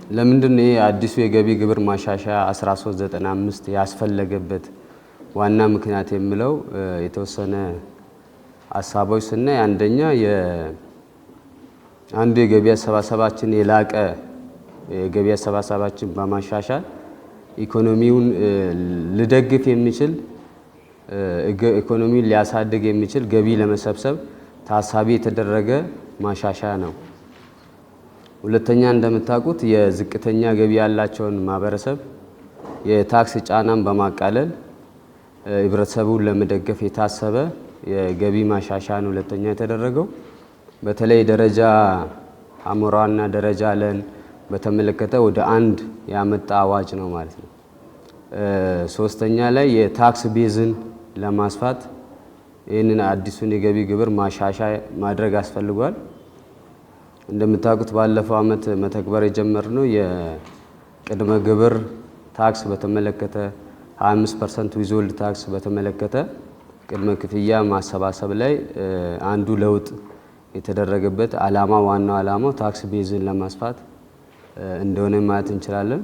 ለምንድነው አዲሱ የገቢ ግብር ማሻሻያ 1395 ያስፈለገበት ዋና ምክንያት የሚለው የተወሰነ ሐሳቦች ስናይ አንደኛ አንዱ የገቢ አሰባሰባችን የላቀ የገቢ አሰባሰባችን በማሻሻል ኢኮኖሚውን ሊደግፍ የሚችል ኢኮኖሚውን ሊያሳድግ የሚችል ገቢ ለመሰብሰብ ታሳቢ የተደረገ ማሻሻያ ነው። ሁለተኛ እንደምታውቁት የዝቅተኛ ገቢ ያላቸውን ማህበረሰብ የታክስ ጫናን በማቃለል ህብረተሰቡን ለመደገፍ የታሰበ የገቢ ማሻሻያ ነው ሁለተኛ የተደረገው። በተለይ ደረጃ ሐመራና ደረጃ ለን በተመለከተ ወደ አንድ ያመጣ አዋጅ ነው ማለት ነው። ሶስተኛ ላይ የታክስ ቤዝን ለማስፋት ይህንን አዲሱን የገቢ ግብር ማሻሻያ ማድረግ አስፈልጓል። እንደምታውቁት ባለፈው አመት መተግበር የጀመርነው የቅድመ ግብር ታክስ በተመለከተ 25% ዊዝሆልድ ታክስ በተመለከተ ቅድመ ክፍያ ማሰባሰብ ላይ አንዱ ለውጥ የተደረገበት ዓላማ ዋናው ዓላማው ታክስ ቤዝን ለማስፋት እንደሆነ ማለት እንችላለን።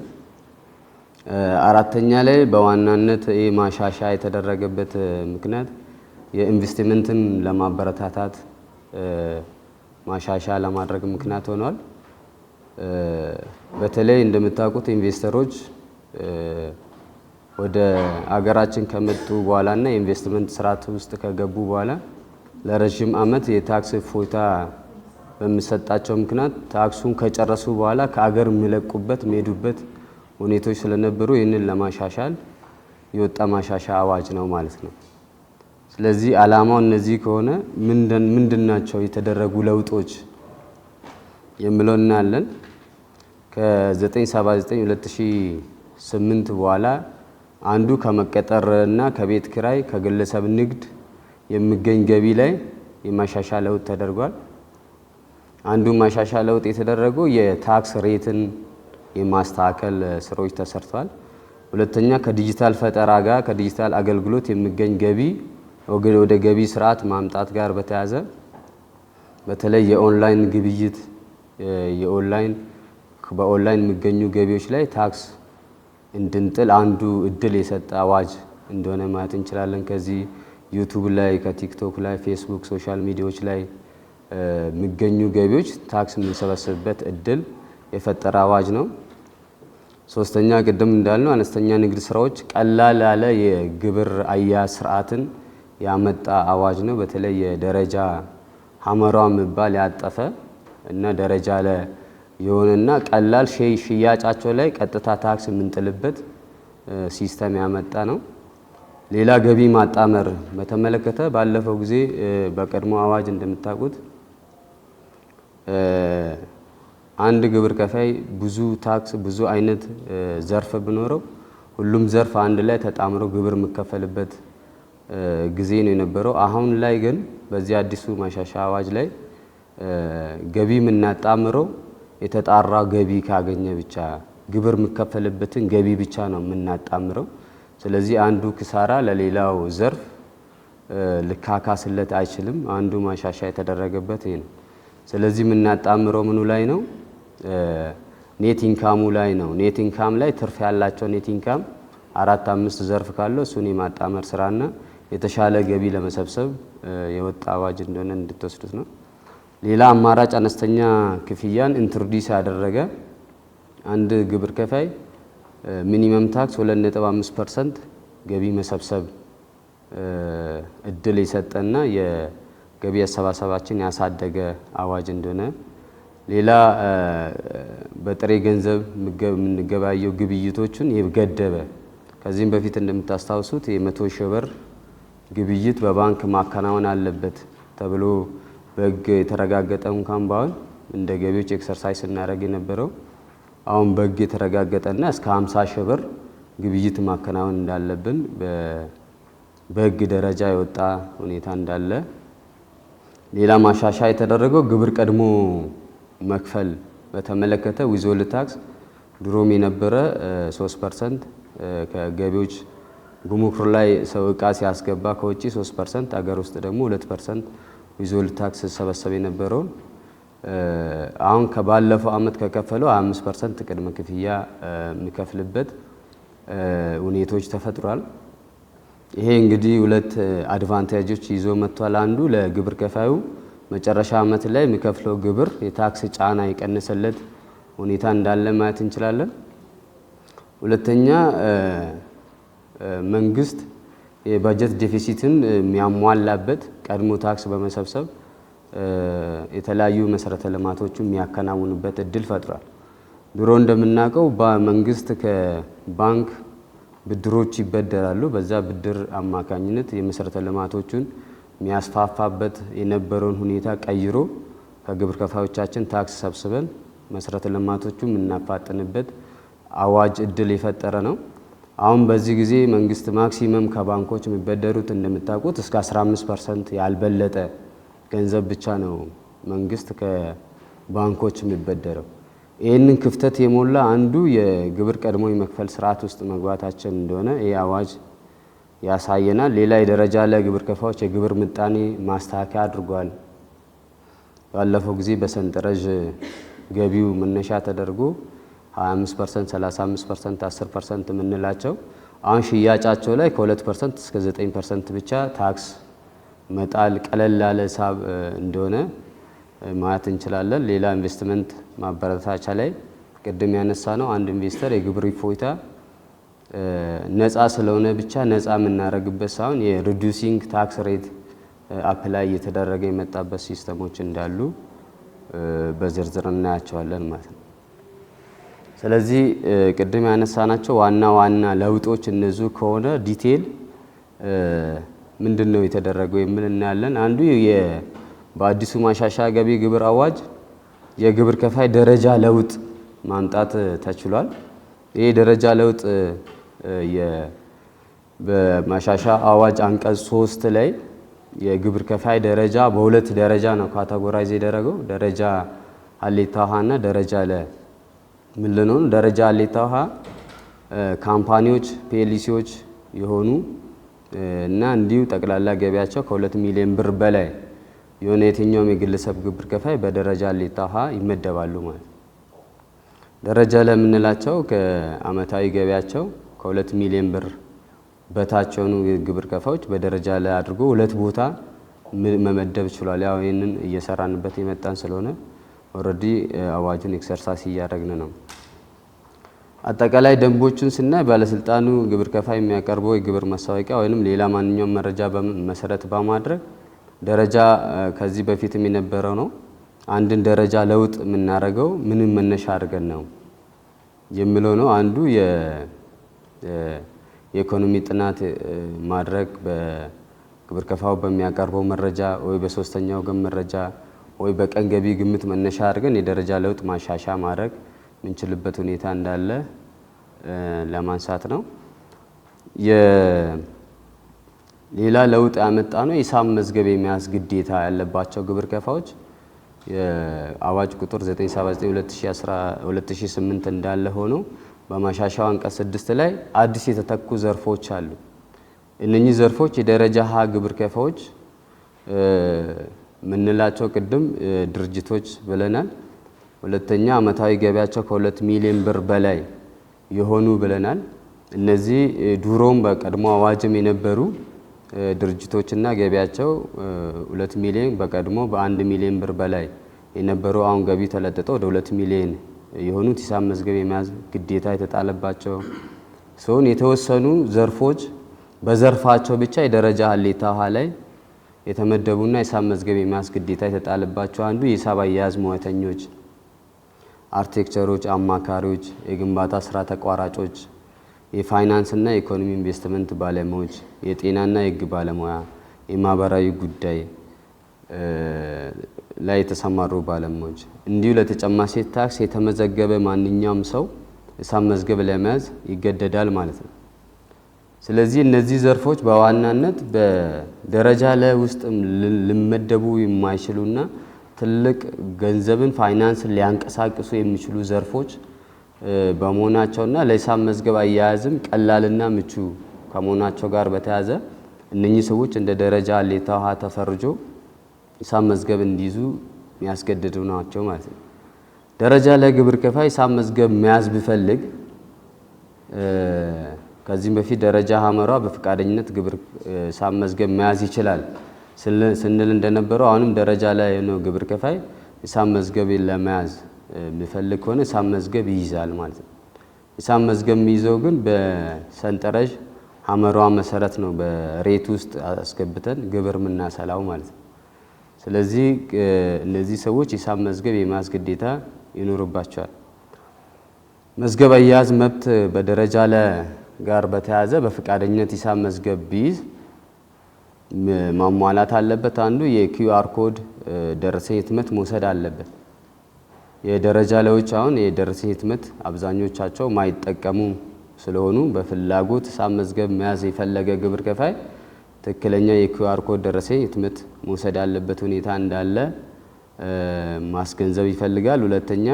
አራተኛ ላይ በዋናነት ይህ ማሻሻያ የተደረገበት ምክንያት የኢንቨስትመንትን ለማበረታታት ማሻሻያ ለማድረግ ምክንያት ሆኗል። በተለይ እንደምታውቁት ኢንቨስተሮች ወደ አገራችን ከመጡ በኋላና የኢንቨስትመንት ስርዓት ውስጥ ከገቡ በኋላ ለረጅም አመት የታክስ እፎይታ በሚሰጣቸው ምክንያት ታክሱን ከጨረሱ በኋላ ከአገር የሚለቁበት የሚሄዱበት ሁኔታዎች ስለነበሩ ይህንን ለማሻሻል የወጣ ማሻሻያ አዋጅ ነው ማለት ነው። ስለዚህ ዓላማው እነዚህ ከሆነ ምንድናቸው የተደረጉ ለውጦች የሚለው እናያለን። ከ979 2008 በኋላ አንዱ ከመቀጠርና ከቤት ኪራይ ከግለሰብ ንግድ የሚገኝ ገቢ ላይ የማሻሻያ ለውጥ ተደርጓል። አንዱ ማሻሻያ ለውጥ የተደረገው የታክስ ሬትን የማስተካከል ስራዎች ተሰርቷል። ሁለተኛ ከዲጂታል ፈጠራ ጋር ከዲጂታል አገልግሎት የሚገኝ ገቢ ወደ ገቢ ስርዓት ማምጣት ጋር በተያያዘ በተለይ የኦንላይን ግብይት በኦንላይን የሚገኙ ገቢዎች ላይ ታክስ እንድንጥል አንዱ እድል የሰጠ አዋጅ እንደሆነ ማለት እንችላለን። ከዚህ ዩቲዩብ ላይ ከቲክቶክ ላይ ፌስቡክ ሶሻል ሚዲያዎች ላይ የሚገኙ ገቢዎች ታክስ የምንሰበስብበት እድል የፈጠረ አዋጅ ነው። ሶስተኛ ቅድም እንዳልነው አነስተኛ ንግድ ስራዎች ቀላል ያለ የግብር አያያዝ ስርዓትን ያመጣ አዋጅ ነው። በተለይ የደረጃ ሐመራው የሚባል ያጠፈ እና ደረጃ ላይ የሆነና ቀላል ሽያጫቸው ላይ ቀጥታ ታክስ የምንጥልበት ሲስተም ያመጣ ነው። ሌላ ገቢ ማጣመር በተመለከተ ባለፈው ጊዜ በቀድሞ አዋጅ እንደምታውቁት አንድ ግብር ከፋይ ብዙ ታክስ ብዙ አይነት ዘርፍ ቢኖረው ሁሉም ዘርፍ አንድ ላይ ተጣምሮ ግብር የሚከፈልበት ጊዜ ነው የነበረው። አሁን ላይ ግን በዚህ አዲሱ ማሻሻያ አዋጅ ላይ ገቢ የምናጣምረው የተጣራ ገቢ ካገኘ ብቻ ግብር የሚከፈልበትን ገቢ ብቻ ነው የምናጣምረው። ስለዚህ አንዱ ክሳራ ለሌላው ዘርፍ ልካካስለት አይችልም። አንዱ ማሻሻያ የተደረገበት ይሄ ነው። ስለዚህ የምናጣምረው ምኑ ላይ ነው? ኔት ኢንካሙ ላይ ነው። ኔት ኢንካም ላይ ትርፍ ያላቸው ኔት ኢንካም 4-5 ዘርፍ ካለው እሱን የማጣመር ስራና የተሻለ ገቢ ለመሰብሰብ የወጣ አዋጅ እንደሆነ እንድትወስዱት ነው። ሌላ አማራጭ አነስተኛ ክፍያን ኢንትሮዲዩስ ያደረገ አንድ ግብር ከፋይ ሚኒመም ታክስ 2.5% ገቢ መሰብሰብ እድል የሰጠና የገቢ አሰባሰባችን ያሳደገ አዋጅ እንደሆነ። ሌላ በጥሬ ገንዘብ የምንገበያየው ግብይቶችን የገደበ ከዚህም በፊት እንደምታስታውሱት የ100 ሺህ ብር ግብይት በባንክ ማከናወን አለበት ተብሎ በሕግ የተረጋገጠ እንኳን ባይሆን እንደ ገቢዎች ኤክሰርሳይዝ እናደርግ የነበረው አሁን በሕግ የተረጋገጠና እስከ 50 ሺህ ብር ግብይት ማከናወን እንዳለብን በሕግ ደረጃ የወጣ ሁኔታ እንዳለ። ሌላ ማሻሻያ የተደረገው ግብር ቀድሞ መክፈል በተመለከተ ዊዝሆልድ ታክስ ድሮም የነበረ 3% ከገቢዎች ጉምሩክ ላይ ሰው እቃ ሲያስገባ ከውጪ 3%፣ አገር ውስጥ ደግሞ 2% ዊዝሆልድ ታክስ ሰበሰብ የነበረውን አሁን ከባለፈው አመት ከከፈለው 25% ቅድመ ክፍያ የሚከፍልበት ሁኔታዎች ተፈጥሯል። ይሄ እንግዲህ ሁለት አድቫንቴጆች ይዞ መጥቷል። አንዱ ለግብር ከፋዩ መጨረሻ አመት ላይ የሚከፍለው ግብር የታክስ ጫና የቀነሰለት ሁኔታ እንዳለ ማየት እንችላለን። ሁለተኛ መንግስት የበጀት ዴፊሲትን የሚያሟላበት ቀድሞ ታክስ በመሰብሰብ የተለያዩ መሰረተ ልማቶችን የሚያከናውኑበት እድል ፈጥሯል። ድሮ እንደምናውቀው በመንግስት ከባንክ ብድሮች ይበደራሉ። በዛ ብድር አማካኝነት የመሰረተ ልማቶችን የሚያስፋፋበት የነበረውን ሁኔታ ቀይሮ ከግብር ከፋዮቻችን ታክስ ሰብስበን መሰረተ ልማቶቹን የምናፋጥንበት አዋጅ እድል የፈጠረ ነው። አሁን በዚህ ጊዜ መንግስት ማክሲመም ከባንኮች የሚበደሩት እንደምታውቁት እስከ 15% ያልበለጠ ገንዘብ ብቻ ነው መንግስት ከባንኮች የሚበደረው። ይህንን ክፍተት የሞላ አንዱ የግብር ቀድሞ የመክፈል ስርዓት ውስጥ መግባታችን እንደሆነ ይህ አዋጅ ያሳየናል። ሌላ የደረጃ ለግብር ከፋዮች የግብር ምጣኔ ማስተካከያ አድርጓል። ባለፈው ጊዜ በሰንጠረዥ ገቢው መነሻ ተደርጎ 25%፣ 35%፣ 10% የምንላቸው አሁን ሽያጫቸው ላይ ከ2% እስከ 9% ብቻ ታክስ መጣል ቀለል ያለ ሂሳብ እንደሆነ ማየት እንችላለን። ሌላ ኢንቨስትመንት ማበረታቻ ላይ ቅድም ያነሳ ነው አንድ ኢንቨስተር የግብር እፎይታ ነፃ ስለሆነ ብቻ ነፃ የምናደርግበት ሳይሆን የሪዱሲንግ ታክስ ሬት አፕላይ እየተደረገ የመጣበት ሲስተሞች እንዳሉ በዝርዝር እናያቸዋለን ማለት ነው። ስለዚህ ቅድም ያነሳናቸው ዋና ዋና ለውጦች እነዚህ ከሆነ ዲቴል ምንድነው የተደረገው የሚል እናያለን። አንዱ በአዲሱ ማሻሻያ ገቢ ግብር አዋጅ የግብር ከፋይ ደረጃ ለውጥ ማምጣት ተችሏል። ይሄ ደረጃ ለውጥ በማሻሻያ አዋጅ አንቀጽ 3 ላይ የግብር ከፋይ ደረጃ በሁለት ደረጃ ነው ካቴጎራይዝ የደረገው። ደረጃ ሀሌታ ውሃና ደረጃ ለ ምንለው ነው። ደረጃ ሀሌታ ውሃ ካምፓኒዎች ፒኤልሲዎች የሆኑ እና እንዲሁ ጠቅላላ ገቢያቸው ከ2 ሚሊዮን ብር በላይ የሆነ የትኛውም የግለሰብ ግብር ከፋይ በደረጃ ሀሌታ ውሃ ይመደባሉ ማለት ነው። ደረጃ ለምንላቸው ከአመታዊ ገቢያቸው ከ2 ሚሊዮን ብር በታች የሆኑ ግብር ከፋዮች በደረጃ ላይ አድርጎ ሁለት ቦታ መመደብ ችሏል። ያው ይሄንን እየሰራንበት የመጣን ስለሆነ ኦሬዲ አዋጁን ኤክሰርሳይዝ እያደረግን ነው። አጠቃላይ ደንቦቹን ስናይ ባለስልጣኑ ግብር ከፋይ የሚያቀርበው የግብር ማስታወቂያ ወይንም ሌላ ማንኛውም መረጃ መሰረት በማድረግ ደረጃ ከዚህ በፊትም የነበረው ነው። አንድን ደረጃ ለውጥ የምናደርገው ምንም መነሻ አድርገን ነው የሚለው ነው። አንዱ የኢኮኖሚ ጥናት ማድረግ በግብር ከፋው በሚያቀርበው መረጃ ወይ በሶስተኛ ወገን መረጃ ወይ በቀን ገቢ ግምት መነሻ አድርገን የደረጃ ለውጥ ማሻሻ ማድረግ ምንችልበት ሁኔታ እንዳለ ለማንሳት ነው። ሌላ ለውጥ ያመጣ ነው ሂሳብ መዝገብ የመያዝ ግዴታ ያለባቸው ግብር ከፋዮች የአዋጅ ቁጥር 979/2008 እንዳለ ሆኖ በማሻሻያው አንቀጽ 6 ላይ አዲስ የተተኩ ዘርፎች አሉ። እነኚህ ዘርፎች የደረጃ ሀ ግብር ከፋዮች ምንላቸው ቅድም ድርጅቶች ብለናል። ሁለተኛ አመታዊ ገቢያቸው ከ2 ሚሊዮን ብር በላይ የሆኑ ብለናል። እነዚህ ዱሮም በቀድሞ አዋጅም የነበሩ ድርጅቶችና ገቢያቸው 2 ሚሊዮን በቀድሞ በ1 ሚሊዮን ብር በላይ የነበሩ አሁን ገቢ ተለጥጠው ወደ 2 ሚሊዮን የሆኑት ሂሳብ መዝገብ የመያዝ ግዴታ የተጣለባቸው ሲሆን የተወሰኑ ዘርፎች በዘርፋቸው ብቻ የደረጃ ሀሌታ ውሃ ላይ የተመደቡና ሂሳብ መዝገብ የመያዝ ግዴታ የተጣለባቸው አንዱ የሂሳብ አያያዝ ሙያተኞች፣ አርክቴክቸሮች፣ አማካሪዎች፣ የግንባታ ስራ ተቋራጮች፣ የፋይናንስና የኢኮኖሚ ኢንቨስትመንት ባለሙያዎች፣ የጤናና የህግ ባለሙያ፣ የማህበራዊ ጉዳይ ላይ የተሰማሩ ባለሙያዎች እንዲሁ ለተጨማሪ እሴት ታክስ የተመዘገበ ማንኛውም ሰው ሂሳብ መዝገብ ለመያዝ ይገደዳል ማለት ነው። ስለዚህ እነዚህ ዘርፎች በዋናነት በደረጃ ለ ውስጥ ሊመደቡ የማይችሉና ትልቅ ገንዘብን ፋይናንስን ሊያንቀሳቅሱ የሚችሉ ዘርፎች በመሆናቸውና ለሂሳብ መዝገብ አያያዝም ቀላልና ምቹ ከመሆናቸው ጋር በተያያዘ እነኚህ ሰዎች እንደ ደረጃ ሀሌታ ውሃ ተፈርጆ ሂሳብ መዝገብ እንዲይዙ የሚያስገድዱ ናቸው ማለት ነው። ደረጃ ላይ ግብር ከፋይ ሂሳብ መዝገብ መያዝ ቢፈልግ ከዚህም በፊት ደረጃ ሀመሯ በፈቃደኝነት ግብር ሂሳብ መዝገብ መያዝ ይችላል ስንል እንደነበረው አሁንም ደረጃ ላይ ነው ግብር ከፋይ ሂሳብ መዝገብ ለመያዝ ቢፈልግ ከሆነ ሂሳብ መዝገብ ይይዛል ማለት ነው። ሂሳብ መዝገብ የሚይዘው ግን በሰንጠረዥ ሀመሯ መሰረት ነው በሬት ውስጥ አስገብተን ግብር የምናሰላው ማለት ነው። ስለዚህ እነዚህ ሰዎች ሂሳብ መዝገብ የመያዝ ግዴታ ይኖርባቸዋል። መዝገብ አያያዝ መብት በደረጃ ላይ ጋር በተያያዘ በፈቃደኝነት ሂሳብ መዝገብ ቢይዝ ማሟላት አለበት። አንዱ የኪውአር ኮድ ደረሰኝ ህትመት መውሰድ አለበት። የደረጃ ላዮች አሁን የደረሰኝ ህትመት አብዛኞቻቸው ማይጠቀሙ ስለሆኑ በፍላጎት ሂሳብ መዝገብ መያዝ የፈለገ ግብር ከፋይ ትክክለኛ የኪውአር ኮድ ደረሰኝ ህትመት መውሰድ ያለበት ሁኔታ እንዳለ ማስገንዘብ ይፈልጋል። ሁለተኛ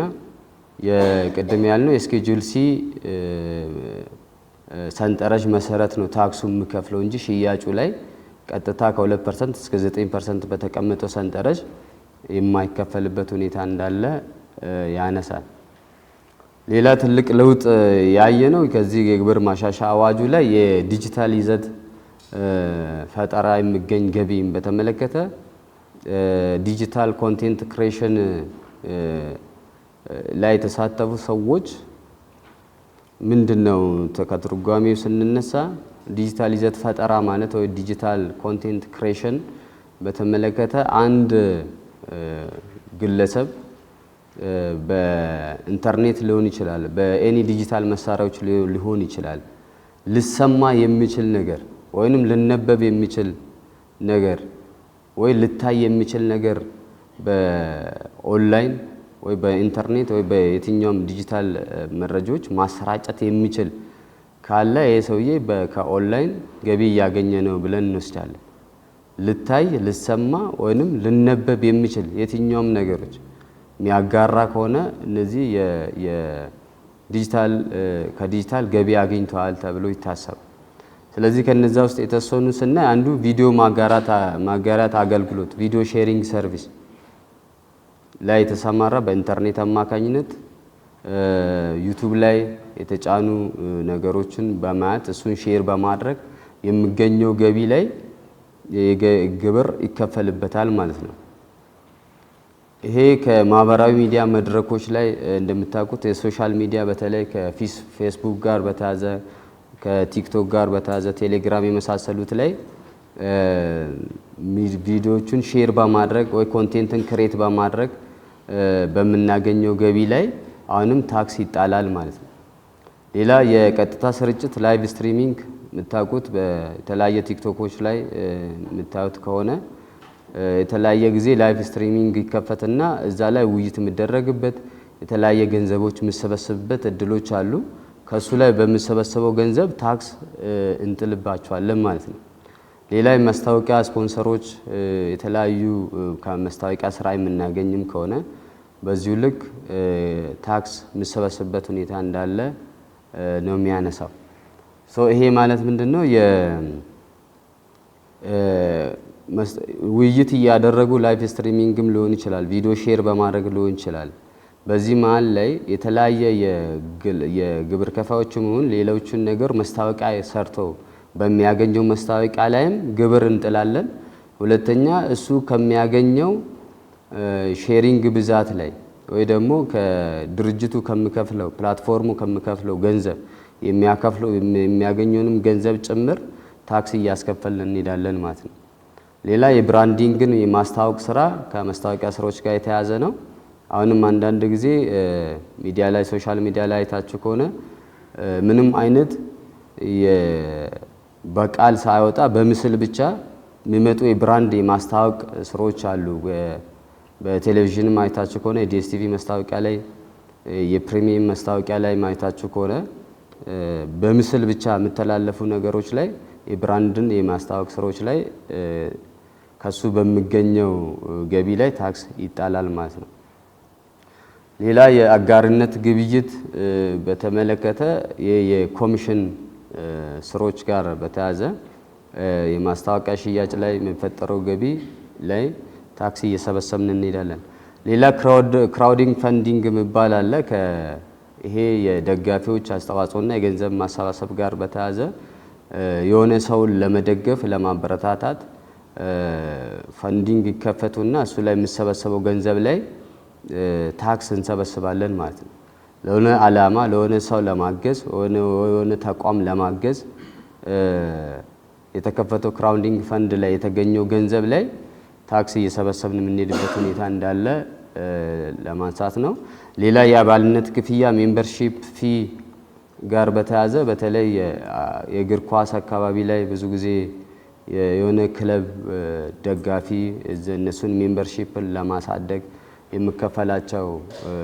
የቅድም ያልነው የስኬጁል ሲ ሰንጠረዥ መሰረት ነው ታክሱ የሚከፍለው እንጂ ሽያጩ ላይ ቀጥታ ከ2% እስከ 9% በተቀመጠው ሰንጠረዥ የማይከፈልበት ሁኔታ እንዳለ ያነሳል። ሌላ ትልቅ ለውጥ ያየ ነው ከዚህ የግብር ማሻሻያ አዋጁ ላይ የዲጂታል ይዘት ፈጠራ የሚገኝ ገቢን በተመለከተ ዲጂታል ኮንቴንት ክሬሽን ላይ የተሳተፉ ሰዎች ምንድነው ከትርጓሜው ስንነሳ ዲጂታል ይዘት ፈጠራ ማለት ወይ ዲጂታል ኮንቴንት ክሬሽን በተመለከተ አንድ ግለሰብ በኢንተርኔት ሊሆን ይችላል፣ በኤኒ ዲጂታል መሳሪያዎች ሊሆን ይችላል ልሰማ የሚችል ነገር ወይንም ልነበብ የሚችል ነገር ወይ ልታይ የሚችል ነገር በኦንላይን ወይ በኢንተርኔት ወይ በየትኛውም ዲጂታል መረጃዎች ማሰራጨት የሚችል ካለ ይሄ ሰውዬ ከኦንላይን ገቢ እያገኘ ነው ብለን እንወስዳለን። ልታይ ልሰማ ወይንም ልነበብ የሚችል የትኛውም ነገሮች የሚያጋራ ከሆነ እነዚህ የዲጂታል ከዲጂታል ገቢ አግኝተዋል ተብሎ ይታሰባል። ስለዚህ ከነዛ ውስጥ የተወሰኑ ስናይ አንዱ ቪዲዮ ማጋራት አገልግሎት ቪዲዮ ሼሪንግ ሰርቪስ ላይ የተሰማራ በኢንተርኔት አማካኝነት ዩቲዩብ ላይ የተጫኑ ነገሮችን በማየት እሱን ሼር በማድረግ የሚገኘው ገቢ ላይ ግብር ይከፈልበታል ማለት ነው። ይሄ ከማህበራዊ ሚዲያ መድረኮች ላይ እንደምታውቁት የሶሻል ሚዲያ በተለይ ከፌስቡክ ጋር በተያዘ ከቲክቶክ ጋር በተያዘ ቴሌግራም የመሳሰሉት ላይ ቪዲዮዎችን ሼር በማድረግ ወይ ኮንቴንትን ክሬት በማድረግ በምናገኘው ገቢ ላይ አሁንም ታክስ ይጣላል ማለት ነው። ሌላ የቀጥታ ስርጭት ላይቭ ስትሪሚንግ የምታውቁት በተለያየ ቲክቶኮች ላይ የምታዩት ከሆነ የተለያየ ጊዜ ላይቭ ስትሪሚንግ ይከፈትና እዛ ላይ ውይይት የሚደረግበት የተለያየ ገንዘቦች የሚሰበሰብበት እድሎች አሉ። ከሱ ላይ በሚሰበሰበው ገንዘብ ታክስ እንጥልባቸዋለን ማለት ነው። ሌላ የማስታወቂያ ስፖንሰሮች የተለያዩ ከማስታወቂያ ስራ የምናገኝም ከሆነ በዚሁ ልክ ታክስ የሚሰበሰብበት ሁኔታ እንዳለ ነው የሚያነሳው። ይሄ ማለት ምንድነው? ውይይት እያደረጉ ላይቭ ስትሪሚንግም ሊሆን ይችላል፣ ቪዲዮ ሼር በማድረግ ሊሆን ይችላል። በዚህ መሀል ላይ የተለያየ የግብር ከፋዮችም ይሁን ሌሎችን ነገር ማስታወቂያ ሰርተው በሚያገኘው ማስታወቂያ ላይም ግብር እንጥላለን። ሁለተኛ እሱ ከሚያገኘው ሼሪንግ ብዛት ላይ ወይ ደግሞ ከድርጅቱ ከሚከፍለው ፕላትፎርሙ ከሚከፍለው ገንዘብ የሚያገኘውንም ገንዘብ ጭምር ታክስ እያስከፈልን እንሄዳለን ማለት ነው። ሌላ የብራንዲንግን የማስታወቅ ስራ ከማስታወቂያ ስራዎች ጋር የተያዘ ነው። አሁንም አንዳንድ ጊዜ ሚዲያ ላይ ሶሻል ሚዲያ ላይ አይታችሁ ከሆነ ምንም አይነት በቃል ሳይወጣ በምስል ብቻ የሚመጡ የብራንድ የማስታወቅ ስራዎች አሉ። በቴሌቪዥንም አይታችሁ ከሆነ የዲኤስቲቪ ማስታወቂያ ላይ የፕሪሚየም ማስታወቂያ ላይ አይታችሁ ከሆነ በምስል ብቻ የሚተላለፉ ነገሮች ላይ የብራንድን የማስታወቅ ስራዎች ላይ ከሱ በሚገኘው ገቢ ላይ ታክስ ይጣላል ማለት ነው። ሌላ የአጋርነት ግብይት በተመለከተ የኮሚሽን ስሮች ጋር በተያዘ የማስታወቂያ ሽያጭ ላይ የሚፈጠረው ገቢ ላይ ታክስ እየሰበሰብን እንሄዳለን። ሌላ ክራውዲንግ ፈንዲንግ የሚባል አለ። ይሄ የደጋፊዎች አስተዋጽኦና የገንዘብ ማሰባሰብ ጋር በተያያዘ የሆነ ሰውን ለመደገፍ ለማበረታታት ፈንዲንግ ይከፈቱና እሱ ላይ የሚሰበሰበው ገንዘብ ላይ ታክስ እንሰበስባለን ማለት ነው። ለሆነ ዓላማ ለሆነ ሰው ለማገዝ የሆነ ተቋም ለማገዝ የተከፈተው ክራውዲንግ ፈንድ ላይ የተገኘው ገንዘብ ላይ ታክስ እየሰበሰብን የምንሄድበት ሁኔታ እንዳለ ለማንሳት ነው። ሌላ የአባልነት ክፍያ ሜምበርሺፕ ፊ ጋር በተያያዘ በተለይ የእግር ኳስ አካባቢ ላይ ብዙ ጊዜ የሆነ ክለብ ደጋፊ እነሱን ሜምበርሺፕን ለማሳደግ የሚከፈላቸው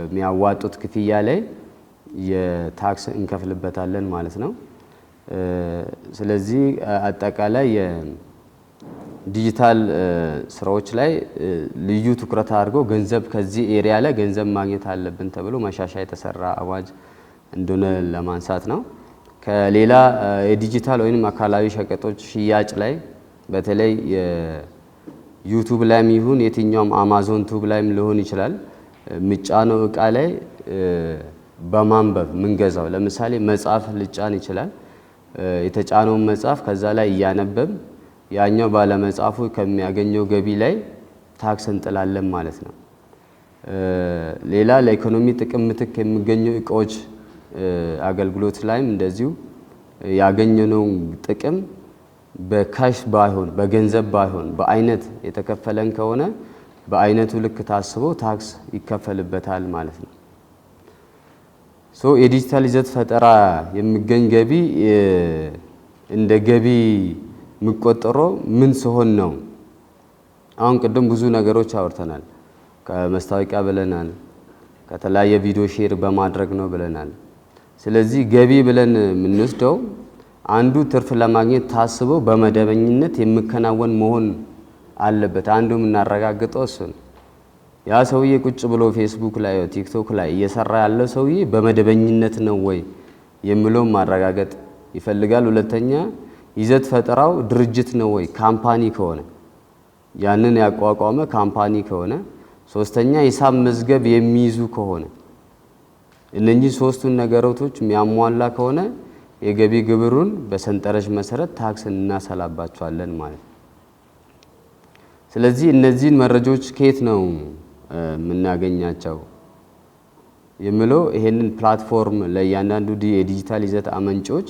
የሚያዋጡት ክፍያ ላይ የታክስ እንከፍልበታለን ማለት ነው። ስለዚህ አጠቃላይ የዲጂታል ስራዎች ላይ ልዩ ትኩረት አድርጎ ገንዘብ ከዚህ ኤሪያ ላይ ገንዘብ ማግኘት አለብን ተብሎ ማሻሻያ የተሰራ አዋጅ እንደሆነ ለማንሳት ነው። ከሌላ የዲጂታል ወይንም አካላዊ ሸቀጦች ሽያጭ ላይ በተለይ ዩቲዩብ ላይም ይሁን የትኛውም አማዞን ቱብ ላይም ሊሆን ይችላል ምጫነው እቃ ላይ በማንበብ ምንገዛው ለምሳሌ መጽሐፍ ሊጫን ይችላል። የተጫነውን መጽሐፍ ከዛ ላይ እያነበብ ያኛው ባለ መጽሐፉ ከሚያገኘው ገቢ ላይ ታክስ እንጥላለን ማለት ነው። ሌላ ለኢኮኖሚ ጥቅም ምትክ የሚገኙ እቃዎች አገልግሎት ላይም እንደዚሁ ያገኘነው ጥቅም በካሽ ባይሆን በገንዘብ ባይሆን በአይነት የተከፈለን ከሆነ በአይነቱ ልክ ታስቦ ታክስ ይከፈልበታል ማለት ነው። የዲጂታል ይዘት ፈጠራ የሚገኝ ገቢ እንደ ገቢ የሚቆጠረው ምን ሲሆን ነው? አሁን ቅድም ብዙ ነገሮች አውርተናል። ከመስታወቂያ ብለናል፣ ከተለያየ ቪዲዮ ሼር በማድረግ ነው ብለናል። ስለዚህ ገቢ ብለን የምንወስደው አንዱ ትርፍ ለማግኘት ታስቦ በመደበኝነት የሚከናወን መሆን አለበት። አንዱ የምናረጋግጠው እሱ ነው። ያ ሰውዬ ቁጭ ብሎ ፌስቡክ ላይ ቲክቶክ ላይ እየሰራ ያለው ሰውዬ በመደበኝነት ነው ወይ የሚለውን ማረጋገጥ ይፈልጋል። ሁለተኛ ይዘት ፈጠራው ድርጅት ነው ወይ ካምፓኒ ከሆነ ያንን ያቋቋመ ካምፓኒ ከሆነ፣ ሶስተኛ ሂሳብ መዝገብ የሚይዙ ከሆነ እነኚህ ሶስቱን ነገሮች የሚያሟላ ከሆነ የገቢ ግብሩን በሰንጠረዥ መሰረት ታክስ እናሰላባቸዋለን ማለት ነው። ስለዚህ እነዚህን መረጃዎች ከየት ነው የምናገኛቸው የሚለው ይሄንን ፕላትፎርም ለእያንዳንዱ የዲጂታል ይዘት አመንጮች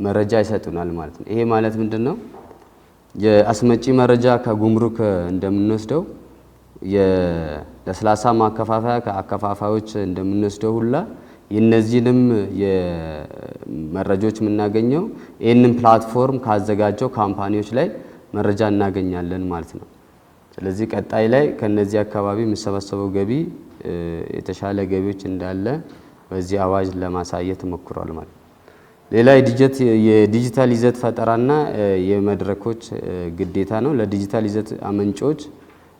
መረጃ ይሰጡናል ማለት ነው። ይሄ ማለት ምንድነው? የአስመጪ መረጃ ከጉምሩክ እንደምንወስደው የለስላሳ ማከፋፈያ ከአከፋፋዮች እንደምንወስደው ሁላ የነዚህንም የመረጃዎች የምናገኘው ይህንን ፕላትፎርም ካዘጋጀው ካምፓኒዎች ላይ መረጃ እናገኛለን ማለት ነው። ስለዚህ ቀጣይ ላይ ከነዚህ አካባቢ የሚሰበሰበው ገቢ የተሻለ ገቢዎች እንዳለ በዚህ አዋጅ ለማሳየት ሞክሯል ማለት ነው። ሌላ የዲጂታል ይዘት ፈጠራና የመድረኮች ግዴታ ነው። ለዲጂታል ይዘት አመንጮች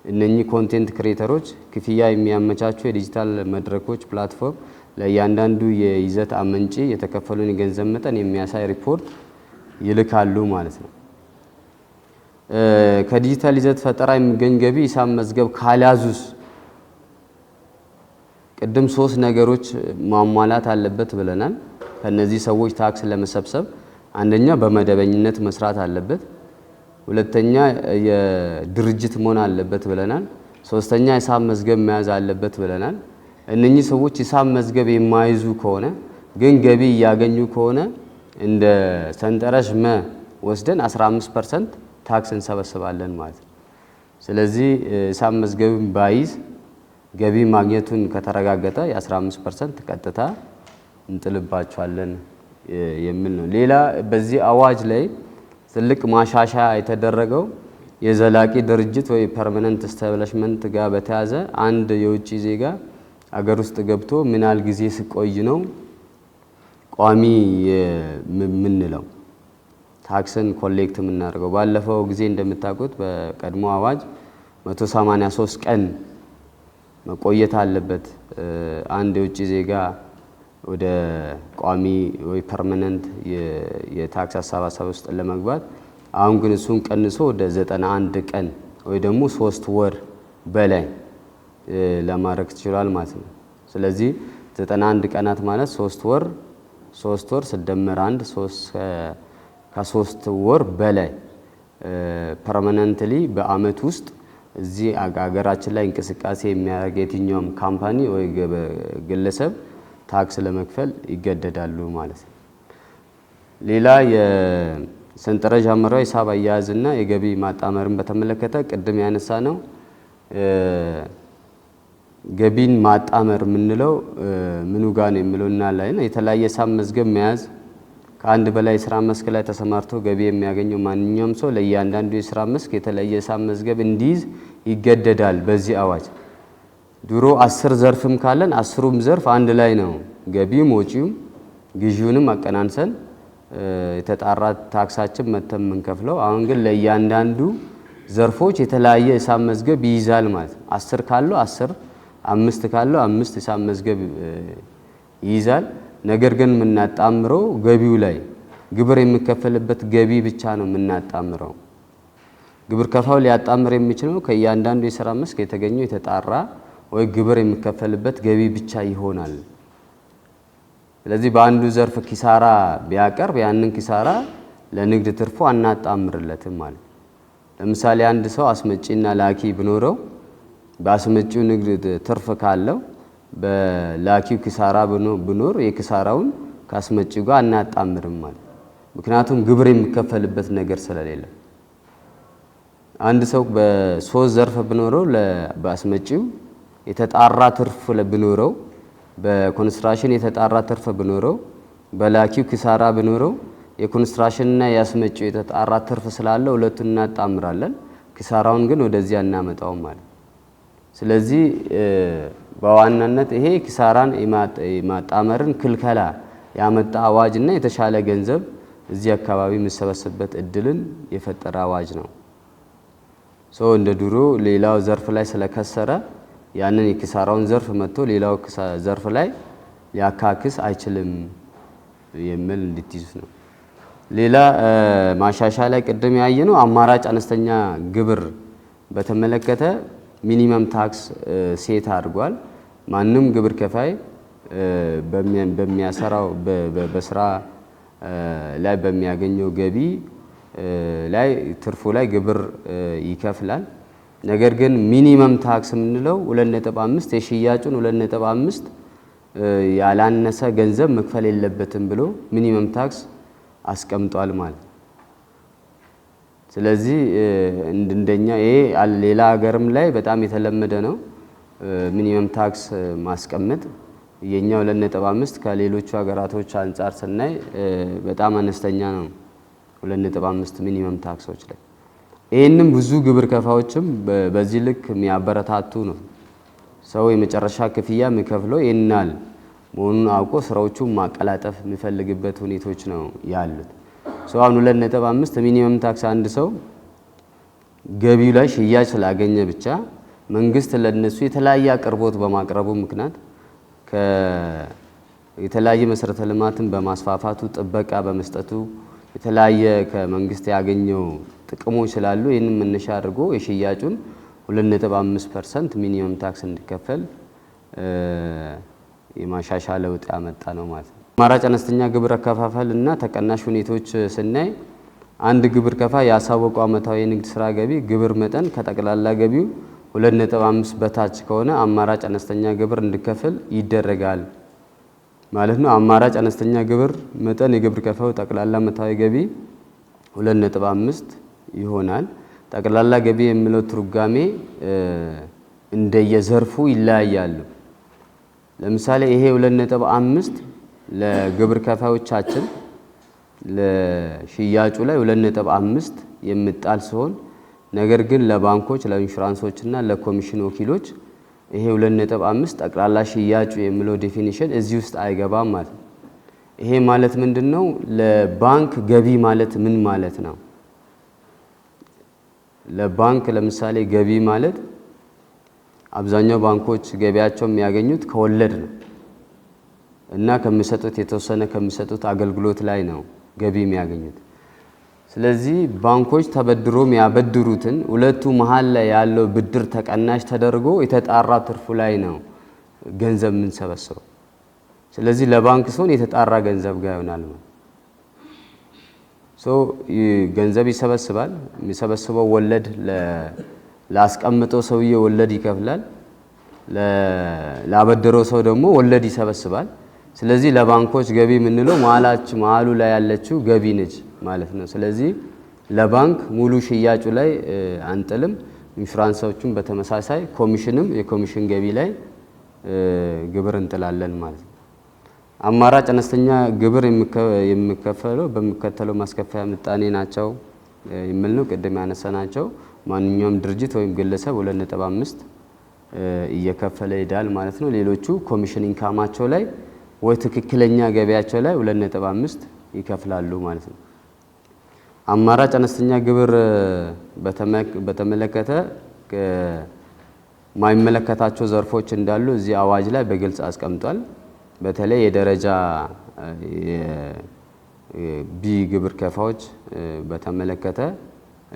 እነኚህ ኮንቴንት ክሬተሮች ክፍያ የሚያመቻቹ የዲጂታል መድረኮች ፕላትፎርም ለእያንዳንዱ የይዘት አመንጪ የተከፈሉን የገንዘብ መጠን የሚያሳይ ሪፖርት ይልካሉ ማለት ነው። ከዲጂታል ይዘት ፈጠራ የሚገኝ ገቢ ሂሳብ መዝገብ ካልያዙስ ቅድም 3 ነገሮች ማሟላት አለበት ብለናል። ከነዚህ ሰዎች ታክስ ለመሰብሰብ አንደኛ በመደበኝነት መስራት አለበት፣ ሁለተኛ የድርጅት መሆን አለበት ብለናል፣ ሶስተኛ ሂሳብ መዝገብ መያዝ አለበት ብለናል። እነኚህ ሰዎች ሂሳብ መዝገብ የማይዙ ከሆነ ግን ገቢ እያገኙ ከሆነ እንደ ሰንጠረዥ ወስደን 15% ታክስ እንሰበስባለን ማለት ነው። ስለዚህ ሂሳብ መዝገብን ባይዝ ገቢ ማግኘቱን ከተረጋገጠ የ15% ቀጥታ እንጥልባቸዋለን የሚል ነው። ሌላ በዚህ አዋጅ ላይ ትልቅ ማሻሻያ የተደረገው የዘላቂ ድርጅት ወይ ፐርማነንት ስታብሊሽመንት ጋር በተያዘ አንድ የውጭ ዜጋ አገር ውስጥ ገብቶ ምን ያህል ጊዜ ሲቆይ ነው ቋሚ የምንለው ታክስን ኮሌክት የምናደርገው። ባለፈው ጊዜ እንደምታውቁት በቀድሞ አዋጅ 183 ቀን መቆየት አለበት አንድ የውጭ ዜጋ ወደ ቋሚ ወይ ፐርማነንት የታክስ አሰባሰብ ውስጥ ለመግባት። አሁን ግን እሱን ቀንሶ ወደ 91 ቀን ወይ ደግሞ 3 ወር በላይ ለማድረግ ትችላል ማለት ነው። ስለዚህ 91 ቀናት ማለት 3 ወር ሲደመር 1 ከ3 ወር በላይ ፐርማነንትሊ በአመት ውስጥ እዚህ አገራችን ላይ እንቅስቃሴ የሚያደርግ የትኛውም ካምፓኒ ወይ ግለሰብ ታክስ ለመክፈል ይገደዳሉ ማለት ነው። ሌላ የሰንጠረዥ አመራዊ ሂሳብ አያያዝና የገቢ ማጣመርን በተመለከተ ቅድም ያነሳ ነው። ገቢን ማጣመር የምንለው ምኑ ጋር ነው የሚለውና ላይ ነው። የተለያየ ሂሳብ መዝገብ መያዝ ከአንድ በላይ ስራ መስክ ላይ ተሰማርቶ ገቢ የሚያገኘው ማንኛውም ሰው ለእያንዳንዱ የስራ መስክ የተለየ ሂሳብ መዝገብ እንዲይዝ ይገደዳል በዚህ አዋጅ። ድሮ 10 ዘርፍም ካለን 10ሩም ዘርፍ አንድ ላይ ነው ገቢም ወጪውም ግዢውንም አቀናንሰን የተጣራ ታክሳችን መተም የምንከፍለው። አሁን ግን ለእያንዳንዱ ዘርፎች የተለያየ ሂሳብ መዝገብ ይይዛል ማለት ነው። 10 ካለው 10 5 ካለው 5 ሂሳብ መዝገብ ይይዛል። ነገር ግን የምናጣምረው ገቢው ላይ ግብር የሚከፈልበት ገቢ ብቻ ነው የምናጣምረው። ግብር ከፋው ሊያጣምር የሚችለው ከእያንዳንዱ የሥራ መስክ የተገኘው የተጣራ ወይ ግብር የሚከፈልበት ገቢ ብቻ ይሆናል። ስለዚህ በአንዱ ዘርፍ ኪሳራ ቢያቀርብ ያንን ኪሳራ ለንግድ ትርፉ አናጣምርለትም ማለት። ለምሳሌ አንድ ሰው አስመጪና ላኪ ቢኖረው በአስመጪው ንግድ ትርፍ ካለው በላኪው ኪሳራ ቢኖር የኪሳራውን ከአስመጪው ጋር አናጣምርም ማለት። ምክንያቱም ግብር የሚከፈልበት ነገር ስለሌለ። አንድ ሰው በ3 ዘርፍ ቢኖረው በአስመጪው የተጣራ ትርፍ ቢኖረው፣ በኮንስትራክሽን የተጣራ ትርፍ ቢኖረው፣ በላኪው ኪሳራ ቢኖረው የኮንስትራክሽንና የአስመጪው የተጣራ ትርፍ ስላለ ሁለቱን እናጣምራለን። ኪሳራውን ግን ወደዚያ እናመጣው ማለት። ስለዚህ በዋናነት ይሄ ኪሳራን የማጣመርን ክልከላ ያመጣ አዋጅና የተሻለ ገንዘብ እዚህ አካባቢ የሚሰበሰብበት እድልን የፈጠረ አዋጅ ነው። እንደ ድሮ ሌላው ዘርፍ ላይ ስለከሰረ ያንን የኪሳራውን ዘርፍ መጥቶ ሌላው ዘርፍ ላይ ሊያካክስ አይችልም የሚል እንድትይዙት ነው። ሌላ ማሻሻያ ላይ ቅድም ያየነው አማራጭ አነስተኛ ግብር በተመለከተ ሚኒመም ታክስ ሴት አድርጓል። ማንም ግብር ከፋይ በሚያሰራው በስራ ላይ በሚያገኘው ገቢ ላይ ትርፉ ላይ ግብር ይከፍላል። ነገር ግን ሚኒመም ታክስ የምንለው 2.5 የሽያጩን 2.5 ያላነሰ ገንዘብ መክፈል የለበትም ብሎ ሚኒመም ታክስ አስቀምጧል ማለት። ስለዚህ እንደኛ ይሄ ሌላ ሀገርም ላይ በጣም የተለመደ ነው ሚኒመም ታክስ ማስቀመጥ። የኛው 2.5 ከሌሎቹ ሀገራቶች አንፃር ስናይ በጣም አነስተኛ ነው 2.5 ሚኒመም ታክሶች ላይ። ይሄንም ብዙ ግብር ከፋዎችም በዚህ ልክ የሚያበረታቱ ነው። ሰው የመጨረሻ ክፍያ የሚከፍለው ይናል መሆኑን አውቆ ስራዎቹን ማቀላጠፍ የሚፈልግበት ሁኔታዎች ነው ያሉት። አሁን 2.5 ሚኒመም ታክስ አንድ ሰው ገቢው ላይ ሽያጭ ስላገኘ ብቻ መንግስት ለነሱ የተለያየ አቅርቦት በማቅረቡ ምክንያት የተለያየ መሰረተ ልማትን በማስፋፋቱ ጥበቃ በመስጠቱ የተለያየ ከመንግስት ያገኘው ጥቅሞች ስላሉ ይህንን መነሻ አድርጎ የሽያጩን 2.5% ሚኒመም ታክስ እንዲከፈል የማሻሻያ ለውጥ ያመጣ ነው ማለት ነው። አማራጭ አነስተኛ ግብር አከፋፈል እና ተቀናሽ ሁኔታዎች ስናይ አንድ ግብር ከፋይ ያሳወቀው ዓመታዊ የንግድ ስራ ገቢ ግብር መጠን ከጠቅላላ ገቢው 2.5 በታች ከሆነ አማራጭ አነስተኛ ግብር እንዲከፈል ይደረጋል ማለት ነው። አማራጭ አነስተኛ ግብር መጠን የግብር ከፋዩ ጠቅላላ ዓመታዊ ገቢ 2.5 ይሆናል። ጠቅላላ ገቢ የሚለው ትርጓሜ እንደየዘርፉ ይለያያሉ። ለምሳሌ ይሄ 2.5 ለግብር ከፋዮቻችን ለሽያጩ ላይ 2.5 የሚጣል ሲሆን ነገር ግን ለባንኮች ለኢንሹራንሶችና ለኮሚሽን ወኪሎች ይሄ 2.5 ጠቅላላ ሽያጩ የሚለው ዴፊኒሽን እዚህ ውስጥ አይገባም ማለት ነው። ይሄ ማለት ምንድነው? ለባንክ ገቢ ማለት ምን ማለት ነው? ለባንክ ለምሳሌ ገቢ ማለት አብዛኛው ባንኮች ገቢያቸው የሚያገኙት ከወለድ ነው እና ከሚሰጡት የተወሰነ ከሚሰጡት አገልግሎት ላይ ነው ገቢ የሚያገኙት። ስለዚህ ባንኮች ተበድሮም ያበድሩትን ሁለቱ መሃል ላይ ያለው ብድር ተቀናሽ ተደርጎ የተጣራ ትርፉ ላይ ነው ገንዘብ የምንሰበስበው። ስለዚህ ለባንክ ሲሆን የተጣራ ገንዘብ ጋር ይሆናል ነው። ገንዘብ ይሰበስባል። የሚሰበስበው ወለድ ላስቀምጠው ሰውዬ ወለድ ይከፍላል። ላበደረው ሰው ደግሞ ወለድ ይሰበስባል። ስለዚህ ለባንኮች ገቢ የምንለው መሀሉ ላይ ያለችው ገቢ ነች ማለት ነው። ስለዚህ ለባንክ ሙሉ ሽያጩ ላይ አንጥልም። ኢንሹራንሶቹም በተመሳሳይ ኮሚሽንም የኮሚሽን ገቢ ላይ ግብር እንጥላለን ማለት ነው። አማራጭ አነስተኛ ግብር የሚከፈለው በሚከተለው ማስከፈያ ምጣኔ ናቸው የሚል ነው። ቅድም ያነሳናቸው ማንኛውም ድርጅት ወይም ግለሰብ 2.5 እየከፈለ ይዳል ማለት ነው። ሌሎቹ ኮሚሽን ኢንካማቸው ላይ ወይ ትክክለኛ ገቢያቸው ላይ 2.5 ይከፍላሉ ማለት ነው። አማራጭ አነስተኛ ግብር በተመለከተ ማይመለከታቸው ዘርፎች እንዳሉ እዚህ አዋጅ ላይ በግልጽ አስቀምጧል። በተለይ የደረጃ ቢ ግብር ከፋዎች በተመለከተ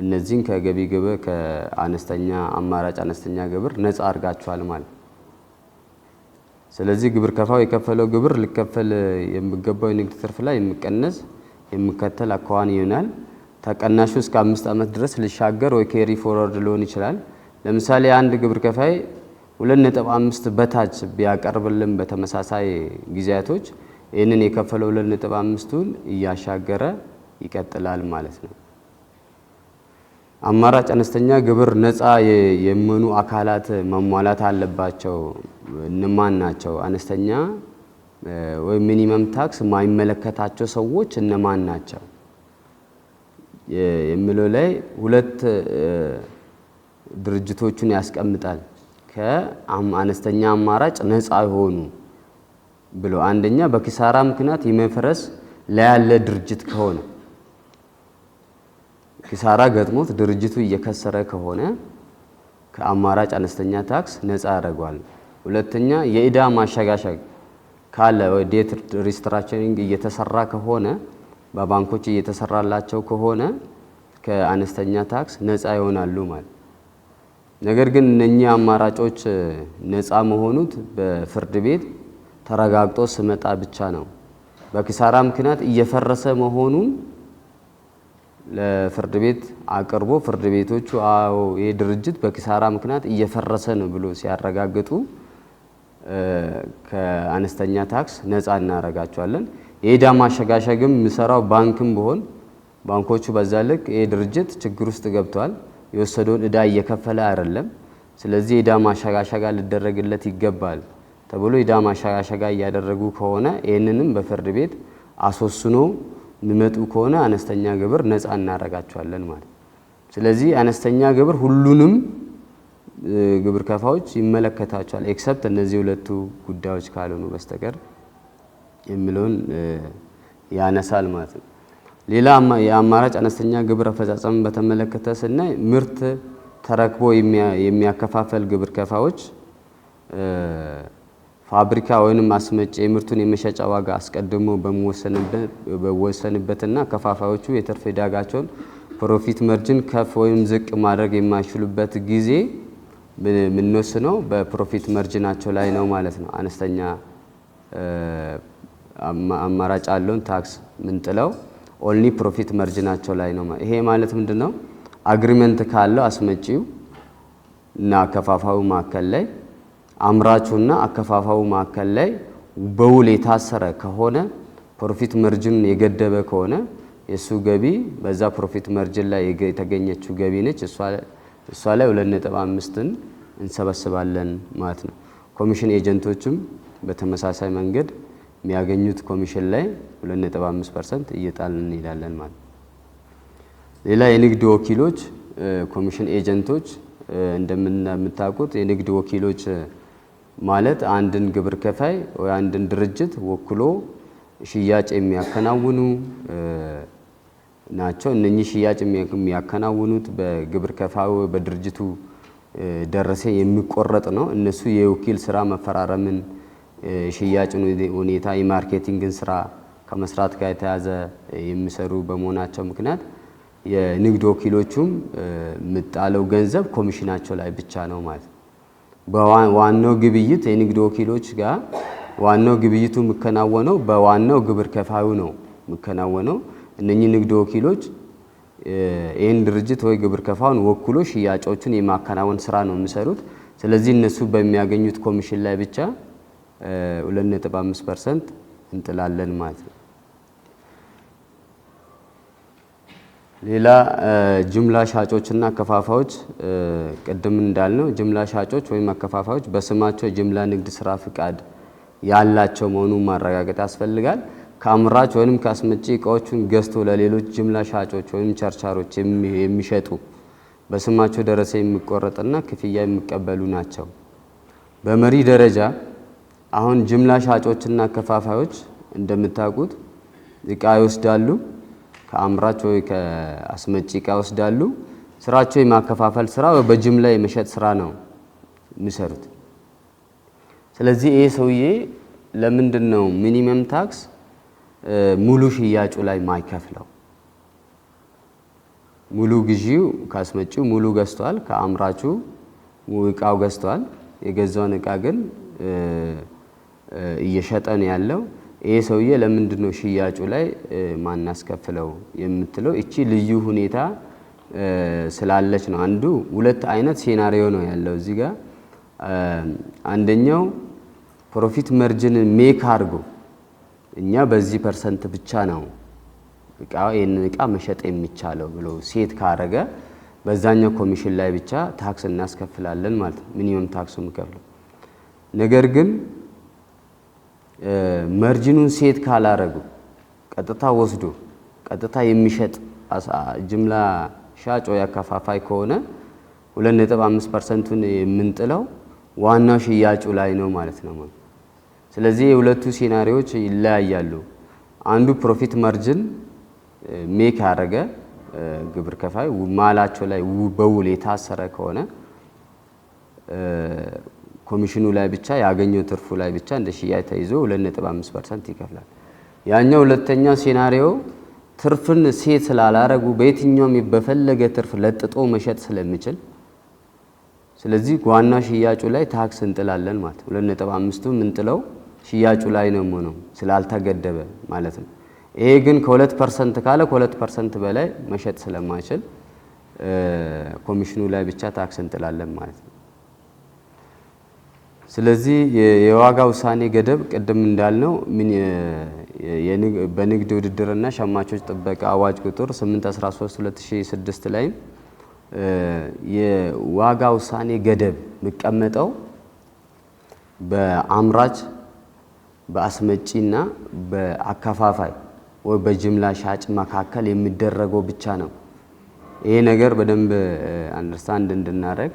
እነዚህን ከገቢ ግብር ከአነስተኛ አማራጭ አነስተኛ ግብር ነፃ አድርጋቸዋል ማለት። ስለዚህ ግብር ከፋው የከፈለው ግብር ሊከፈል የሚገባው የንግድ ትርፍ ላይ የሚቀነስ የሚከተል አኳኋን ይሆናል። ተቀናሹ እስከ 5 ዓመት ድረስ ሊሻገር ወይ ኬሪ ፎርወርድ ሊሆን ይችላል። ለምሳሌ አንድ ግብር ከፋይ 2.5 በታች ቢያቀርብልን በተመሳሳይ ጊዜያቶች ይህንን የከፈለው 2.5ቱን እያሻገረ ይቀጥላል ማለት ነው። አማራጭ አነስተኛ ግብር ነፃ የሚሆኑ አካላት መሟላት አለባቸው። እነማን ናቸው? አነስተኛ ወይ ሚኒመም ታክስ ማይመለከታቸው ሰዎች እነማን ናቸው የሚለው ላይ ሁለት ድርጅቶችን ያስቀምጣል። ከአነስተኛ አማራጭ ነፃ የሆኑ ብሎ አንደኛ በኪሳራ ምክንያት የመፍረስ ላይ ያለ ድርጅት ከሆነ ኪሳራ ገጥሞት ድርጅቱ እየከሰረ ከሆነ ከአማራጭ አነስተኛ ታክስ ነፃ ያደርገዋል። ሁለተኛ የዕዳ ማሸጋሸግ ካለ ወይ ዴት ሪስትራክቸሪንግ እየተሰራ ከሆነ በባንኮች እየተሰራላቸው ከሆነ ከአነስተኛ ታክስ ነፃ ይሆናሉ ማለት። ነገር ግን እነኚህ አማራጮች ነፃ መሆኑት በፍርድ ቤት ተረጋግጦ ስመጣ ብቻ ነው። በኪሳራ ምክንያት እየፈረሰ መሆኑን ለፍርድ ቤት አቅርቦ ፍርድ ቤቶቹ አዎ ይሄ ድርጅት በኪሳራ ምክንያት እየፈረሰ ነው ብሎ ሲያረጋግጡ ከአነስተኛ ታክስ ነፃ እናረጋቸዋለን። የዕዳ ማሸጋሸግም የሚሰራው ባንክም ቢሆን ባንኮቹ በዛ ልክ ይሄ ድርጅት ችግር ውስጥ ገብቷል፣ የወሰደውን ዕዳ እየከፈለ አይደለም፣ ስለዚህ ዕዳ ማሸጋሸጋ ሊደረግለት ይገባል ተብሎ ዕዳ ማሸጋሸጋ እያደረጉ ከሆነ ይህንንም በፍርድ ቤት አስወስኖ የሚመጡ ከሆነ አነስተኛ ግብር ነፃ እናረጋቸዋለን ማለት። ስለዚህ አነስተኛ ግብር ሁሉንም ግብር ከፋዎች ይመለከታቸዋል ኤክሰፕት እነዚህ ሁለቱ ጉዳዮች ካልሆኑ በስተቀር የሚለውን ያነሳል ማለት ነው። ሌላ የአማራጭ አነስተኛ ግብር አፈጻጸም በተመለከተ ስናይ ምርት ተረክቦ የሚያከፋፈል ግብር ከፋዎች ፋብሪካ ወይንም አስመጪ የምርቱን የመሸጫ ዋጋ አስቀድሞ በመወሰንበትና ከፋፋዮቹ የትርፍ ዕዳጋቸውን ፕሮፊት መርጅን ከፍ ወይም ዝቅ ማድረግ የማይችሉበት ጊዜ የምንወስነው በፕሮፊት መርጅናቸው ላይ ነው ማለት ነው። አነስተኛ አማራጭ ያለውን ታክስ ምንጥለው ኦንሊ ፕሮፊት መርጅናቸው ላይ ነው። ይሄ ማለት ምንድነው? አግሪመንት ካለው አስመጪው እና አከፋፋዩ መካከል ላይ አምራቹና አከፋፋዩ መካከል ላይ በውል የታሰረ ከሆነ ፕሮፊት መርጅን የገደበ ከሆነ የሱ ገቢ በዛ ፕሮፊት መርጅን ላይ የተገኘችው ገቢ ነች። እሷ ላይ 2.5ን እንሰበስባለን ማለት ነው። ኮሚሽን ኤጀንቶችም በተመሳሳይ መንገድ የሚያገኙት ኮሚሽን ላይ 2.5% እየጣልን እንሄዳለን ማለት ነው። ሌላ የንግድ ወኪሎች ኮሚሽን ኤጀንቶች እንደምታውቁት የንግድ ወኪሎች ማለት አንድን ግብር ከፋይ ወይ አንድን ድርጅት ወክሎ ሽያጭ የሚያከናውኑ ናቸው። እነኚህ ሽያጭ የሚያከናውኑት በግብር ከፋዩ በድርጅቱ ደረሰኝ የሚቆረጥ ነው። እነሱ የወኪል ስራ መፈራረምን፣ ሽያጭን ሁኔታ፣ የማርኬቲንግን ስራ ከመስራት ጋር የተያዘ የሚሰሩ በመሆናቸው ምክንያት የንግድ ወኪሎቹም ምጣለው ገንዘብ ኮሚሽናቸው ላይ ብቻ ነው ማለት ነው። በዋናው ግብይት የንግድ ወኪሎች ጋር ዋናው ግብይቱ የሚከናወነው በዋናው ግብር ከፋዩ ነው የሚከናወነው። እነኚህ ንግድ ወኪሎች ይህን ድርጅት ወይ ግብር ከፋዩን ወክሎ ሽያጮችን የማከናወን ስራ ነው የሚሰሩት። ስለዚህ እነሱ በሚያገኙት ኮሚሽን ላይ ብቻ 2.5% እንጥላለን ማለት ነው። ሌላ ጅምላ ሻጮችና አከፋፋዮች ቅድም እንዳልነው ጅምላ ሻጮች ወይም አከፋፋዮች በስማቸው የጅምላ ንግድ ስራ ፍቃድ ያላቸው መሆኑን ማረጋገጥ ያስፈልጋል። ከአምራች ወይም ከአስመጪ እቃዎችን ገዝቶ ለሌሎች ጅምላ ሻጮች ወይም ቸርቻሮች የሚሸጡ በስማቸው ደረሰኝ የሚቆረጥና ክፍያ የሚቀበሉ ናቸው። በመሪ ደረጃ አሁን ጅምላ ሻጮችና አከፋፋዮች እንደምታውቁት እቃ ይወስዳሉ፣ ከአምራች ወይ ከአስመጪ እቃ ይወስዳሉ። ስራቸው የማከፋፈል ስራ በጅምላ የመሸጥ ስራ ነው የሚሰሩት። ስለዚህ ይሄ ሰውዬ ለምንድነው ሚኒመም ታክስ ሙሉ ሽያጩ ላይ ማይከፍለው? ሙሉ ግዢው ካስመጪው ሙሉ ገዝቷል፣ ከአምራቹ እቃው ገዝቷል። የገዛውን እቃ ግን እየሸጠ ነው ያለው። ይሄ ሰውዬ ለምንድነው ሽያጩ ላይ ማናስከፍለው የምትለው እቺ ልዩ ሁኔታ ስላለች ነው። አንዱ ሁለት አይነት ሴናሪዮ ነው ያለው እዚህ ጋር። አንደኛው ፕሮፊት ማርጂን ሜክ አድርጎ እኛ በዚህ ፐርሰንት ብቻ ነው ይሄንን እቃ መሸጥ የሚቻለው ብሎ ሴት ካረገ በዛኛው ኮሚሽን ላይ ብቻ ታክስ እናስከፍላለን ማለት ነው፣ ሚኒመም ታክሱ የሚከፍለው። ነገር ግን ማርጂኑን ሴት ካላረጉ ቀጥታ ወስዶ ቀጥታ የሚሸጥ ጅምላ ሻጭ ወይ አከፋፋይ ከሆነ 2.5%ን የምንጥለው ዋናው ሽያጩ ላይ ነው ማለት ነው። ስለዚህ የሁለቱ ሲናሪዮች ይለያያሉ። አንዱ ፕሮፊት ማርጂን ሜክ ያደረገ ግብር ከፋይ ማላቸው ላይ በውል የታሰረ ከሆነ ኮሚሽኑ ላይ ብቻ ያገኘው ትርፉ ላይ ብቻ እንደ ሽያጭ ተይዞ 2.5% ይከፍላል። ያኛው ሁለተኛው ሲናሪዮ ትርፍን ሴት ስላላረጉ በየትኛውም በፈለገ ትርፍ ለጥጦ መሸጥ ስለሚችል ስለዚህ ዋና ሽያጩ ላይ ታክስ እንጥላለን ማለት ነው። 2.5ቱ ምንጥለው ሽያጩ ላይ ነው ማለት ስላልተገደበ ማለት ነው። ይሄ ግን ከ2% ካለ ከ2% በላይ መሸጥ ስለማይችል ኮሚሽኑ ላይ ብቻ ታክስ እንጥላለን ማለት ነው። ስለዚህ የዋጋ ውሳኔ ገደብ ቅድም እንዳልነው በንግድ ውድድርና ሸማቾች ጥበቃ አዋጅ ቁጥር 813/2006 ላይ የዋጋ ውሳኔ ገደብ የሚቀመጠው በአምራች በአስመጪና በአከፋፋይ ወይ በጅምላ ሻጭ መካከል የሚደረገው ብቻ ነው። ይሄ ነገር በደንብ አንደርስታንድ እንድናደርግ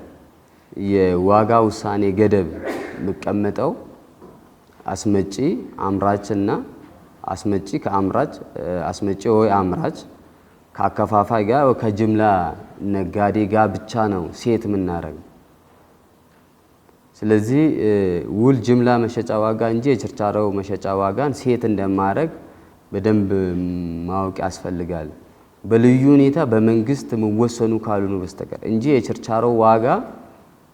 የዋጋ ውሳኔ ገደብ የሚቀመጠው አስመጪ አምራችና አስመጪ ከአምራች አስመጪ ወይ አምራች ከአከፋፋይ ጋር ወይ ከጅምላ ነጋዴ ጋር ብቻ ነው ሴት የምናደርገው። ስለዚህ ውል ጅምላ መሸጫ ዋጋ እንጂ የችርቻሮ መሸጫ ዋጋን ሴት እንደማያደርግ በደንብ ማወቅ ያስፈልጋል። በልዩ ሁኔታ በመንግስት የሚወሰኑ ካልሆኑ በስተቀር እንጂ የችርቻሮ ዋጋ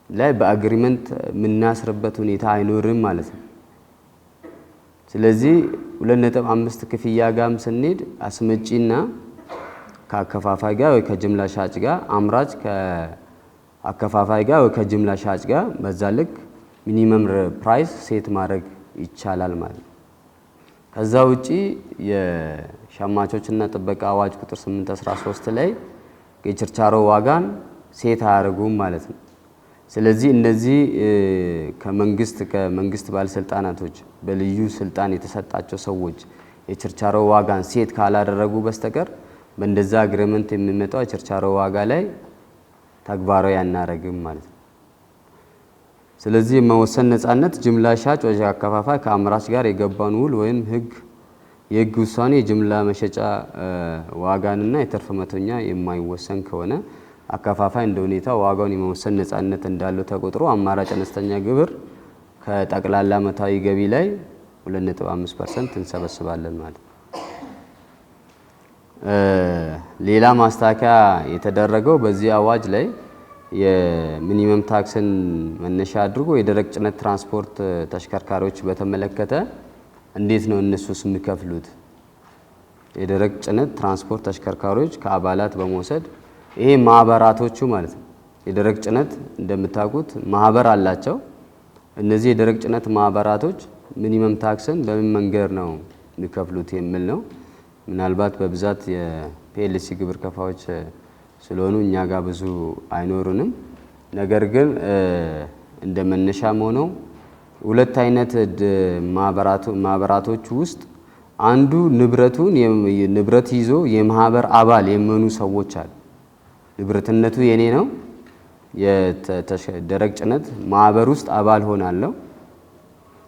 ላይ በአግሪመንት የምናስርበት ሁኔታ አይኖርም ማለት ነው። ስለዚህ 2.5 ክፍያ ጋርም ስንሄድ አስመጪና ከአከፋፋይ ጋር ወይ ከጅምላ ሻጭ ጋር አምራች ከአከፋፋይ ጋር ወይ ከጅምላ ሻጭ ጋር በዛ ልክ ሚኒመም ፕራይስ ሴት ማድረግ ይቻላል ማለት ነው። ከዛ ውጪ የሸማቾችና ጥበቃ አዋጅ ቁጥር 813 ላይ የችርቻሮ ዋጋን ሴት አያደርጉም ማለት ነው። ስለዚህ እነዚህ ከመንግስት ባለስልጣናቶች በልዩ ስልጣን የተሰጣቸው ሰዎች የችርቻሮ ዋጋን ሴት ካላደረጉ በስተቀር በእንደዛ አግሪመንት የሚመጣው የችርቻሮ ዋጋ ላይ ተግባራዊ አናረግም ማለት ነው። ስለዚህ የመወሰን ነፃነት ጅምላ ሻጭ ወይ አከፋፋይ ከአምራች ጋር የገባውን ውል ወይም የህግ ውሳኔ የጅምላ መሸጫ ዋጋንና የትርፍ መቶኛ የማይወሰን ከሆነ አከፋፋይ እንደ ሁኔታው ዋጋውን የመወሰን ነፃነት እንዳለው ተቆጥሮ አማራጭ አነስተኛ ግብር ከጠቅላላ ዓመታዊ ገቢ ላይ 2.5% እንሰበስባለን ማለት ነው። ሌላ ማስተካከያ የተደረገው በዚህ አዋጅ ላይ የሚኒመም ታክስን መነሻ አድርጎ የደረቅ ጭነት ትራንስፖርት ተሽከርካሪዎች በተመለከተ እንዴት ነው እነሱስ የሚከፍሉት? የደረቅ ጭነት ትራንስፖርት ተሽከርካሪዎች ከአባላት በመውሰድ ይሄ ማህበራቶቹ ማለት ነው። የደረቅ ጭነት እንደምታውቁት ማህበር አላቸው። እነዚህ የደረቅ ጭነት ማህበራቶች ሚኒመም ታክስን በምን መንገድ ነው የሚከፍሉት የሚል ነው። ምናልባት በብዛት የፒኤልሲ ግብር ከፋዮች ስለሆኑ እኛ ጋር ብዙ አይኖሩንም። ነገር ግን እንደ መነሻም ሆነው ሁለት አይነት ማህበራቶች ውስጥ አንዱ ንብረት ይዞ የማህበር አባል የሚሆኑ ሰዎች አሉ። ንብረትነቱ የኔ ነው፣ የደረቅ ጭነት ማህበር ውስጥ አባል ሆናለሁ።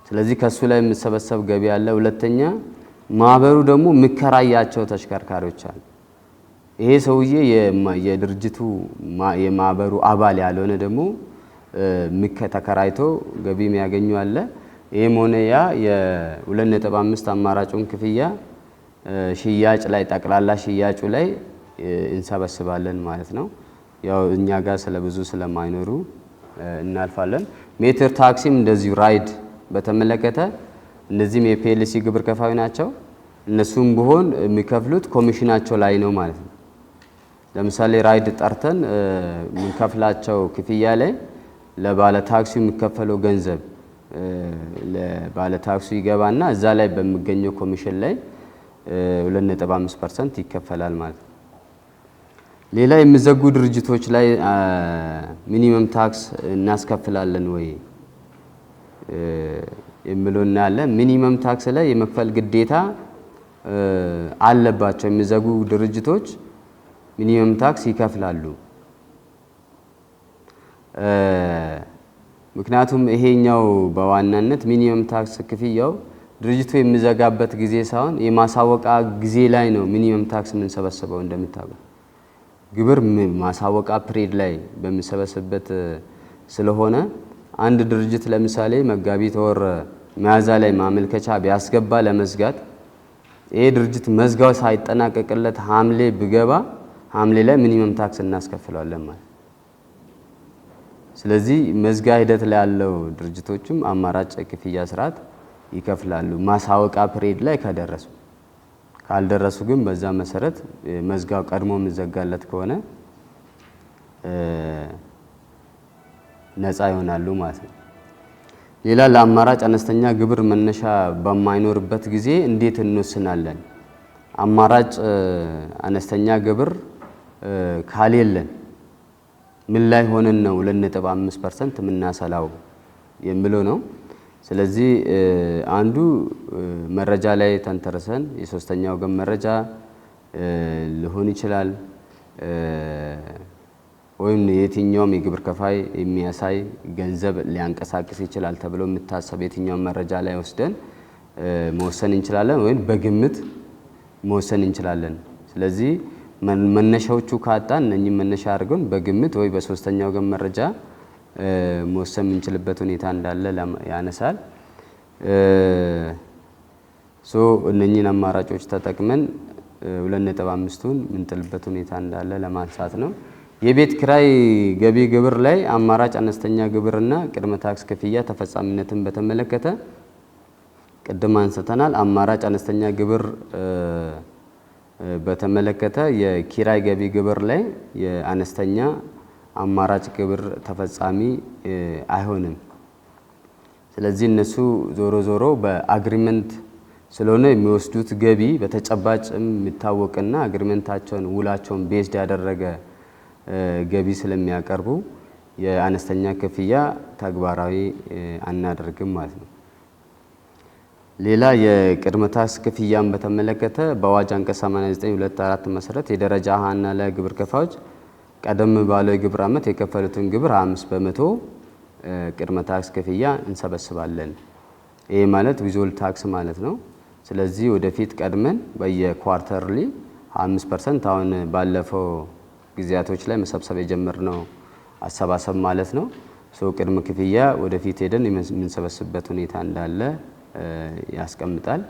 ስለዚህ ከሱ ላይ የምሰበሰብ ገቢ አለ። ሁለተኛ ማህበሩ ደግሞ የሚከራያቸው ተሽከርካሪዎች አሉ። ይሄ ሰውዬ የድርጅቱ የማህበሩ አባል ያልሆነ ደግሞ ተከራይቶ ገቢ የሚያገኙ አለ። ይሄም ሆነ ያ የ2.5 አማራጩን ክፍያ ሽያጭ ላይ ጠቅላላ ሽያጩ ላይ እንሰበስባለን ማለት ነው። ያው እኛ ጋር ስለብዙ ስለማይኖሩ እናልፋለን። ሜትር ታክሲም እንደዚሁ ራይድ በተመለከተ እነዚህም የፒኤልሲ ግብር ከፋይ ናቸው። እነሱም ቢሆን የሚከፍሉት ኮሚሽናቸው ላይ ነው ማለት ነው። ለምሳሌ ራይድ ጠርተን የምንከፍላቸው ክፍያ ላይ ለባለ ታክሲው የሚከፈለው ገንዘብ ለባለ ታክሲው ይገባና እዛ ላይ በሚገኘው ኮሚሽን ላይ 2.5% ይከፈላል ማለት ነው። ሌላ የሚዘጉ ድርጅቶች ላይ ሚኒመም ታክስ እናስከፍላለን ወይ የሚለው እናያለን። ሚኒመም ታክስ ላይ የመክፈል ግዴታ አለባቸው። የሚዘጉ ድርጅቶች ሚኒመም ታክስ ይከፍላሉ። ምክንያቱም ይሄኛው በዋናነት ሚኒመም ታክስ ክፍያው ድርጅቱ የሚዘጋበት ጊዜ ሳይሆን የማሳወቂያ ጊዜ ላይ ነው ሚኒመም ታክስ የምንሰበስበው። እንደምታውቁት ግብር ማሳወቂያ ፕሪድ ላይ በሚሰበስብበት ስለሆነ አንድ ድርጅት ለምሳሌ መጋቢት ወር ሚያዝያ ላይ ማመልከቻ ቢያስገባ ለመዝጋት ይሄ ድርጅት መዝጋው ሳይጠናቀቅለት ሐምሌ ቢገባ ሐምሌ ላይ ሚኒመም ታክስ እናስከፍለዋለን ማለት። ስለዚህ መዝጋ ሂደት ላይ ያለው ድርጅቶችም አማራጭ ክፍያ ስርዓት ይከፍላሉ ማሳወቂያ ፕሪድ ላይ ከደረሱ። ካልደረሱ ግን በዛ መሰረት መዝጋው ቀድሞ የሚዘጋለት ከሆነ ነፃ ይሆናሉ ማለት ነው። ሌላ ለአማራጭ አነስተኛ ግብር መነሻ በማይኖርበት ጊዜ እንዴት እንወስናለን? አማራጭ አነስተኛ ግብር ካሌለን ምን ላይ ሆነን ነው 2.5% የምናሰላው የሚለው ነው። ስለዚህ አንዱ መረጃ ላይ ተንተርሰን የሶስተኛ ወገን መረጃ ሊሆን ይችላል ወይም የትኛውም የግብር ከፋይ የሚያሳይ ገንዘብ ሊያንቀሳቅስ ይችላል ተብሎ የሚታሰብ የትኛውም መረጃ ላይ ወስደን መወሰን እንችላለን ወይም በግምት መወሰን እንችላለን። ስለዚህ መነሻዎቹ ካጣን እነኚህ መነሻ አድርገን በግምት ወይ በሶስተኛ ወገን መረጃ መወሰን የምንችልበት ሁኔታ እንዳለ ያነሳል። እነኚህን አማራጮች ተጠቅመን 2.5ቱን ምንጥልበት ሁኔታ እንዳለ ለማንሳት ነው። የቤት ኪራይ ገቢ ግብር ላይ አማራጭ አነስተኛ ግብርና ቅድመ ታክስ ክፍያ ተፈጻሚነትን በተመለከተ ቅድም አንስተናል። አማራጭ አነስተኛ ግብር በተመለከተ የኪራይ ገቢ ግብር ላይ የአነስተኛ አማራጭ ግብር ተፈጻሚ አይሆንም። ስለዚህ እነሱ ዞሮ ዞሮ በአግሪመንት ስለሆነ የሚወስዱት ገቢ በተጨባጭ የሚታወቅና አግሪመንታቸውን ውላቸውን ቤዝድ ያደረገ ገቢ ስለሚያቀርቡ የአነስተኛ ክፍያ ተግባራዊ አናደርግም ማለት ነው። ሌላ የቅድመ ታክስ ክፍያን በተመለከተ በአዋጅ አንቀጽ 89/2004 መሰረት የደረጃ ሀ እና ለ ግብር ከፋዮች ቀደም ባለው የግብር ዓመት የከፈሉትን ግብር 5% ቅድመ ታክስ ክፍያ እንሰበስባለን። ይሄ ማለት ዊዞል ታክስ ማለት ነው። ስለዚህ ወደፊት ቀድመን በየኳርተርሊ 5% አሁን ባለፈው ጊዜያቶች ላይ መሰብሰብ የጀመርነው አሰባሰብ ማለት ነው። ቅድመ ክፍያ ወደፊት ሄደን የምንሰበስብበት ሁኔታ እንዳለ ያስቀምጣል።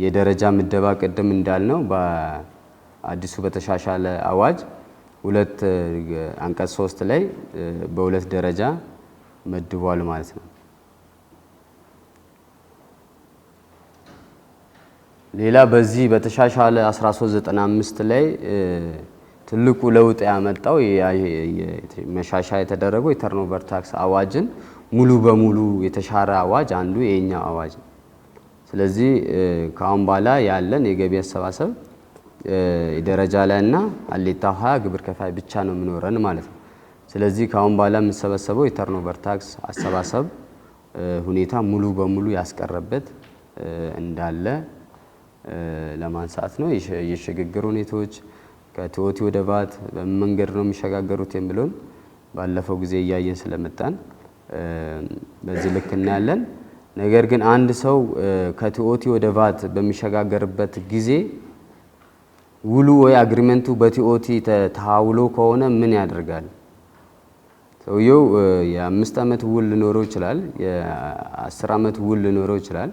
የደረጃ ምደባ ቅድም እንዳልነው አዲሱ በተሻሻለ አዋጅ ሁለት አንቀጽ 3 ላይ በሁለት ደረጃ መድቧል ማለት ነው። ሌላ በዚህ በተሻሻለ 1395 ላይ ትልቁ ለውጥ ያመጣው መሻሻያ የተደረገው የተርኖቨር ታክስ አዋጅን ሙሉ በሙሉ የተሻረ አዋጅ አንዱ የኛው አዋጅ ነው። ስለዚህ ከአሁን በኋላ ያለን የገቢ አሰባሰብ ደረጃ ላይና አሌታ 20 ግብር ከፋይ ብቻ ነው የሚኖረን ማለት ነው። ስለዚህ ከአሁን በኋላ የምንሰበሰበው የተርኖቨር ታክስ አሰባሰብ ሁኔታ ሙሉ በሙሉ ያስቀረበት እንዳለ ለማንሳት ነው። የሽግግር ሁኔታዎች ከቲኦቲ ወደ ቫት በመንገድ ነው የሚሸጋገሩት የሚለውን ባለፈው ጊዜ እያየን ስለመጣን በዚህ ልክ እናያለን። ነገር ግን አንድ ሰው ከቲኦቲ ወደ ቫት በሚሸጋገርበት ጊዜ ውሉ ወይ አግሪመንቱ በቲኦቲ ተሐውሎ ከሆነ ምን ያደርጋል? ሰውየው የ5 ዓመት ውል ሊኖረው ይችላል፣ የ10 ዓመት ውል ሊኖረው ይችላል።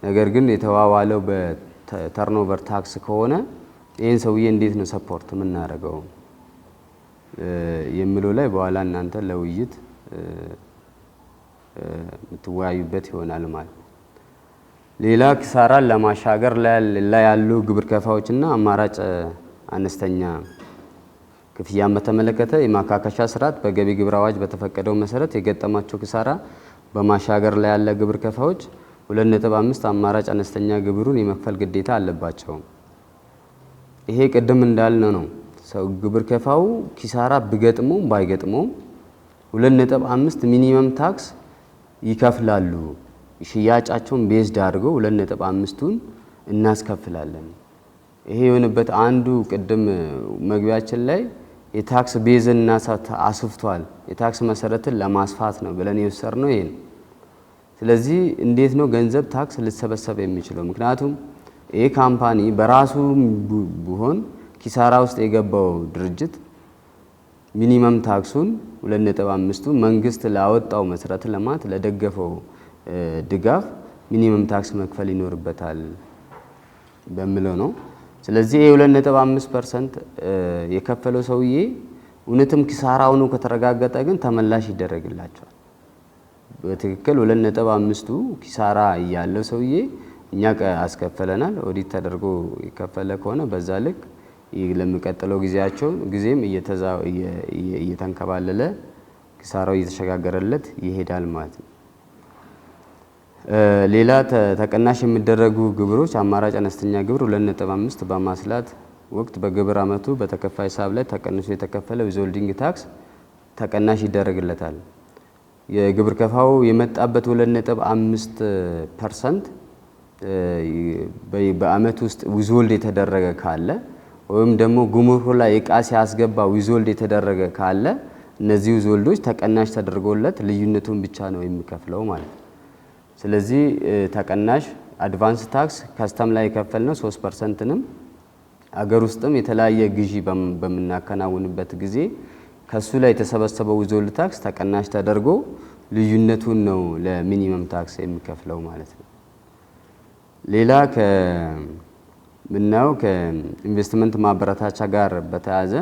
ነገር ግን የተዋዋለው በተርኖቨር ታክስ ከሆነ ይህን ሰውዬ እንዴት ነው ሰፖርት የምናደርገው የሚለው ላይ በኋላ እናንተ ለውይይት የምትወያዩበት ይሆናል ማለት ነው። ሌላ ኪሳራን ለማሻገር ላይ ያሉ ግብር ከፋዮችና አማራጭ አነስተኛ ክፍያን በተመለከተ የማካካሻ ስርዓት በገቢ ግብር አዋጅ በተፈቀደው መሰረት የገጠማቸው ኪሳራ በማሻገር ላይ ያለ ግብር ከፋዮች 2.5 አማራጭ አነስተኛ ግብሩን የመክፈል ግዴታ አለባቸው። ይሄ ቅድም እንዳልነው ነው። ሰው ግብር ከፋው ኪሳራ ቢገጥመው ባይገጥመው 2.5 ሚኒመም ታክስ ይከፍላሉ። ሽያጫቸውን ቤዝድ አድርገው 2.5ቱን እናስከፍላለን። ይሄ የሆነበት አንዱ ቅድም መግቢያችን ላይ የታክስ ቤዝን አስፍቷል፣ የታክስ መሰረትን ለማስፋት ነው ብለን የወሰድነው ይሄን። ስለዚህ እንዴት ነው ገንዘብ ታክስ ሊሰበሰብ የሚችለው? ምክንያቱም ይሄ ካምፓኒ በራሱ ቢሆን ኪሳራ ውስጥ የገባው ድርጅት ሚኒመም ታክሱን 2.5ቱ መንግስት ላወጣው መሰረተ ልማት ለደገፈው ድጋፍ ሚኒመም ታክስ መክፈል ይኖርበታል በሚለው ነው። ስለዚህ የ2.5% የከፈለው ሰውዬ እውነትም ኪሳራው ነው ከተረጋገጠ ግን ተመላሽ ይደረግላቸዋል። በትክክል 2.5ቱ ኪሳራ ያለው ሰውዬ እኛ አስከፈለናል ኦዲት ተደርጎ የከፈለ ከሆነ በዛ ልክ ለሚቀጥለው ጊዜም እየተንከባለለ ኪሳራው እየተሸጋገረለት ይሄዳል ማለት ነው። ሌላ ተቀናሽ የሚደረጉ ግብሮች አማራጭ አነስተኛ ግብር 2.5 በማስላት ወቅት በግብር አመቱ በተከፋይ ሂሳብ ላይ ተቀንሶ የተከፈለ ዊዝሆልዲንግ ታክስ ተቀናሽ ይደረግለታል። የግብር ከፋው የመጣበት 2.5% በአመት ውስጥ ዊዝሆልድ የተደረገ ካለ ወይም ደግሞ ጉምሩክ ላይ እቃ ሲያስገባ ዊዝሆልድ የተደረገ ካለ እነዚህ ዊዝሆልዶች ተቀናሽ ተደርጎለት ልዩነቱን ብቻ ነው የሚከፍለው ማለት ነው። ስለዚህ ተቀናሽ አድቫንስ ታክስ ከስተም ላይ የከፈልነው 3%ንም አገር ውስጥም የተለያየ ግዢ በምናከናውንበት ጊዜ ከሱ ላይ የተሰበሰበው ዊዝሆልድ ታክስ ተቀናሽ ተደርጎ ልዩነቱን ነው ለሚኒመም ታክስ የሚከፍለው ማለት ነው። ሌላ ምናየው ከኢንቨስትመንት ማበረታቻ ጋር በተያያዘ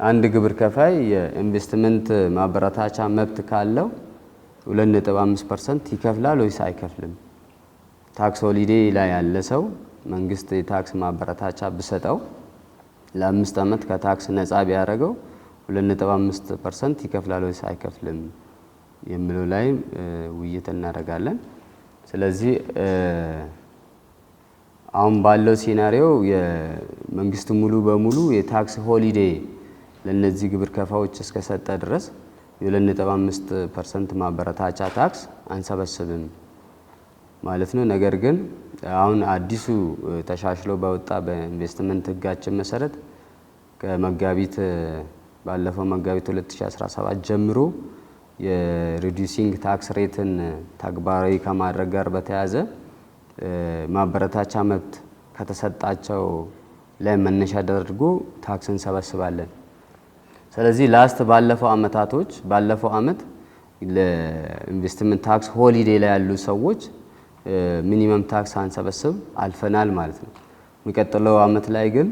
አንድ ግብር ከፋይ የኢንቨስትመንት ማበረታቻ መብት ካለው 2.5% ይከፍላል ወይስ አይከፍልም? ታክስ ሆሊዴ ላይ ያለ ሰው መንግስት የታክስ ማበረታቻ ብሰጠው ለ5 ዓመት ከታክስ ነፃ ቢያደርገው 2.5% ይከፍላል ወይስ አይከፍልም የሚለው ላይ ውይይት እናደርጋለን። ስለዚህ አሁን ባለው ሲናሪዮ የመንግስት ሙሉ በሙሉ የታክስ ሆሊዴ ለነዚህ ግብር ከፋዮች እስከሰጠ ድረስ የ2.5% ማበረታቻ ታክስ አንሰበስብም ማለት ነው። ነገር ግን አሁን አዲሱ ተሻሽሎ በወጣ በኢንቨስትመንት ህጋችን መሰረት ባለፈው መጋቢት 2017 ጀምሮ የሪዲዩሲንግ ታክስ ሬትን ተግባራዊ ከማድረግ ጋር በተያያዘ ማበረታቻ መብት ከተሰጣቸው ላይ መነሻ አድርጎ ታክስ እንሰበስባለን። ስለዚህ ባለፈው አመት ለኢንቨስትመንት ታክስ ሆሊዴ ላይ ያሉ ሰዎች ሚኒመም ታክስ አንሰበስብ አልፈናል ማለት ነው። የሚቀጥለው አመት ላይ ግን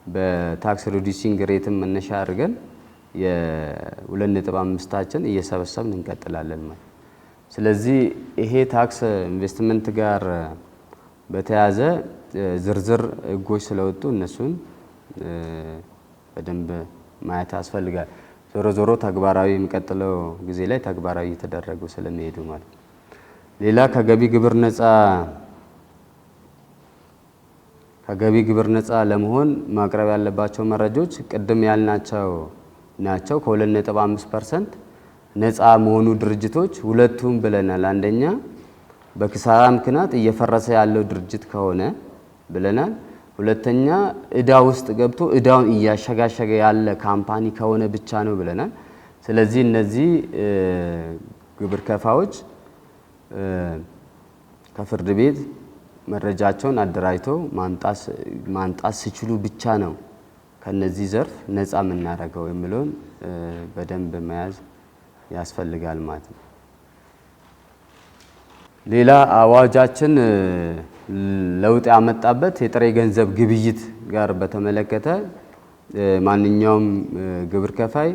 በታክስ ሪዲዩሲንግ ሬትም መነሻ አድርገን የ2.5ታችን እየሰበሰብን እንቀጥላለን ማለት። ስለዚህ ይሄ ታክስ ኢንቨስትመንት ጋር በተያዘ ዝርዝር ህጎች ስለወጡ እነሱን በደንብ ማየት ያስፈልጋል። ዞሮ ዞሮ ተግባራዊ የሚቀጥለው ጊዜ ላይ ተግባራዊ እየተደረጉ ስለሚሄዱ ማለት። ሌላ ከገቢ ግብር ነፃ ለመሆን ማቅረብ ያለባቸው መረጃዎች ቅድም ያልናቸው ናቸው። ከ2.5% ነፃ መሆኑ ድርጅቶች ሁለቱም ብለናል። አንደኛ በክሳራ ምክንያት እየፈረሰ ያለው ድርጅት ከሆነ ብለናል። ሁለተኛ እዳ ውስጥ ገብቶ እዳውን እያሸጋሸገ ያለ ካምፓኒ ከሆነ ብቻ ነው ብለናል። ስለዚህ እነዚህ ግብር ከፋዎች ከፍርድ ቤት መረጃቸውን አደራጅተው ማምጣት ሲችሉ ብቻ ነው ከነዚህ ዘርፍ ነፃ የምናደርገው የሚለውን በደንብ መያዝ ያስፈልጋል ማለት ነው። ሌላ አዋጃችን ለውጥ ያመጣበት የጥሬ ገንዘብ ግብይት ጋር በተመለከተ ማንኛውም ግብር ከፋይ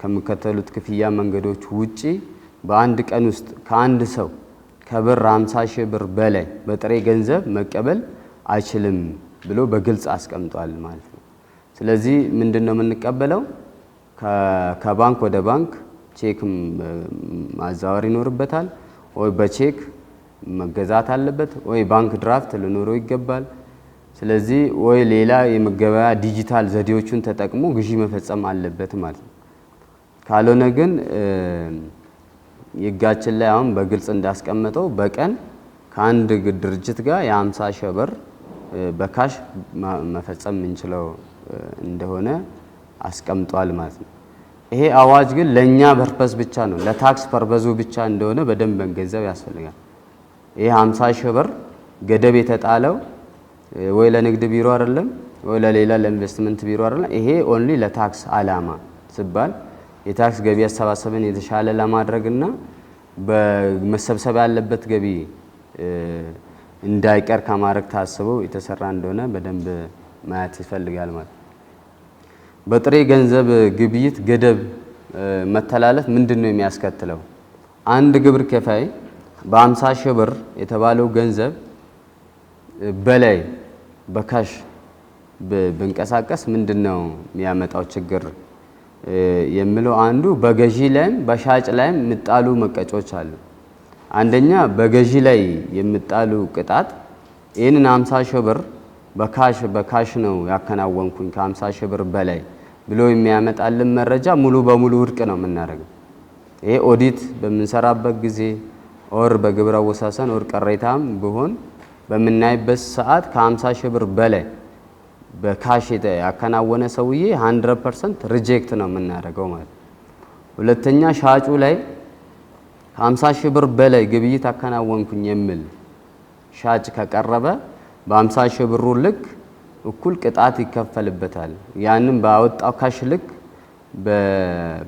ከሚከተሉት ክፍያ መንገዶች ውጪ በአንድ ቀን ውስጥ ከአንድ ሰው ከብር 50 ሺህ ብር በላይ በጥሬ ገንዘብ መቀበል አይችልም ብሎ በግልጽ አስቀምጧል ማለት ነው። ስለዚህ ምንድነው የምንቀበለው? ከባንክ ወደ ባንክ ቼክ ማዛወር ይኖርበታል፣ ወይ በቼክ መገዛት አለበት፣ ወይ ባንክ ድራፍት ሊኖረው ይገባል። ስለዚህ ወይ ሌላ የመገበያ ዲጂታል ዘዴዎችን ተጠቅሞ ግዢ መፈጸም አለበት ማለት ነው። ካልሆነ ግን የጋችን ላይ አሁን በግልጽ እንዳስቀመጠው በቀን ከአንድ ድርጅት ጋር የ50 ሺህ ብር በካሽ መፈጸም የምንችለው እንደሆነ አስቀምጧል ማለት ነው። ይሄ አዋጅ ግን ለኛ ፐርፐስ ብቻ ነው፣ ለታክስ ፐርፐዙ ብቻ እንደሆነ በደንብ መገንዘብ ያስፈልጋል። ይሄ 50 ሺህ ብር ገደብ የተጣለው ወይ ለንግድ ቢሮ አይደለም ወይ ለሌላ ለኢንቨስትመንት ቢሮ አይደለም። ይሄ ኦንሊ ለታክስ አላማ ሲባል የታክስ ገቢ አሰባሰብን የተሻለ ለማድረግና በመሰብሰብ ያለበት ገቢ እንዳይቀር ከማድረግ ታስቦ የተሰራ እንደሆነ በደንብ ማየት ይፈልጋል ማለት ነው። በጥሬ ገንዘብ ግብይት ገደብ መተላለፍ ምንድነው የሚያስከትለው? አንድ ግብር ከፋይ በ50 ሺህ ብር የተባለው ገንዘብ በላይ በካሽ ብንቀሳቀስ ምንድነው የሚያመጣው ችግር የሚለው አንዱ በገዢ ላይም በሻጭ ላይም የሚጣሉ መቀጮች አሉ። አንደኛ በገዢ ላይ የሚጣሉ ቅጣት ይህንን 50 ሺህ ብር በካሽ ነው ያከናወንኩኝ ከ50 ሺህ ብር በላይ ብሎ የሚያመጣልን መረጃ ሙሉ በሙሉ ውድቅ ነው የምናደርገው። ይሄ ኦዲት በምንሰራበት ጊዜ ኦር በግብር አወሳሰን ኦር ቅሬታም ቢሆን በምናይበት ሰዓት ከ50 ሺህ ብር በላይ በካሽ ያከናወነ ሰውዬ 100% ሪጀክት ነው የምናደርገው ማለት ነው። ሁለተኛ ሻጩ ላይ ከ50 ሺህ ብር በላይ ግብይት አከናወንኩኝ የሚል ሻጭ ከቀረበ በ50 ሺህ ብሩ ልክ እኩል ቅጣት ይከፈልበታል። ያንን ባወጣው ካሽ ልክ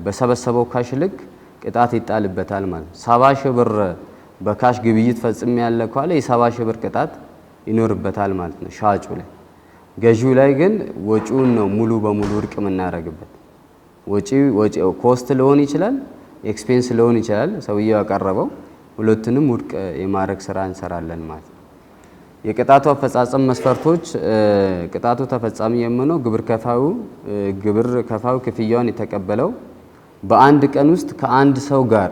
በሰበሰበው ካሽ ልክ ቅጣት ይጣልበታል ማለት ነው። 70 ሺህ ብር በካሽ ግብይት ፈጽም ያለ ካለ የ70 ሺህ ብር ቅጣት ይኖርበታል ማለት ነው ሻጩ ላይ። ገዢው ላይ ግን ወጪውን ነው ሙሉ በሙሉ ውድቅ የምናደርግበት። ወጪ ኮስት ሊሆን ይችላል፣ ኤክስፔንስ ሊሆን ይችላል። ሰውየው ያቀረበው ሁለቱንም ውድቅ የማድረግ ስራ እንሰራለን ማለት ነው። የቅጣቱ አፈጻጸም መስፈርቶች ቅጣቱ ተፈጻሚ የሚሆነው ግብር ከፋዩ ክፍያውን የተቀበለው በአንድ ቀን ውስጥ ከአንድ ሰው ጋር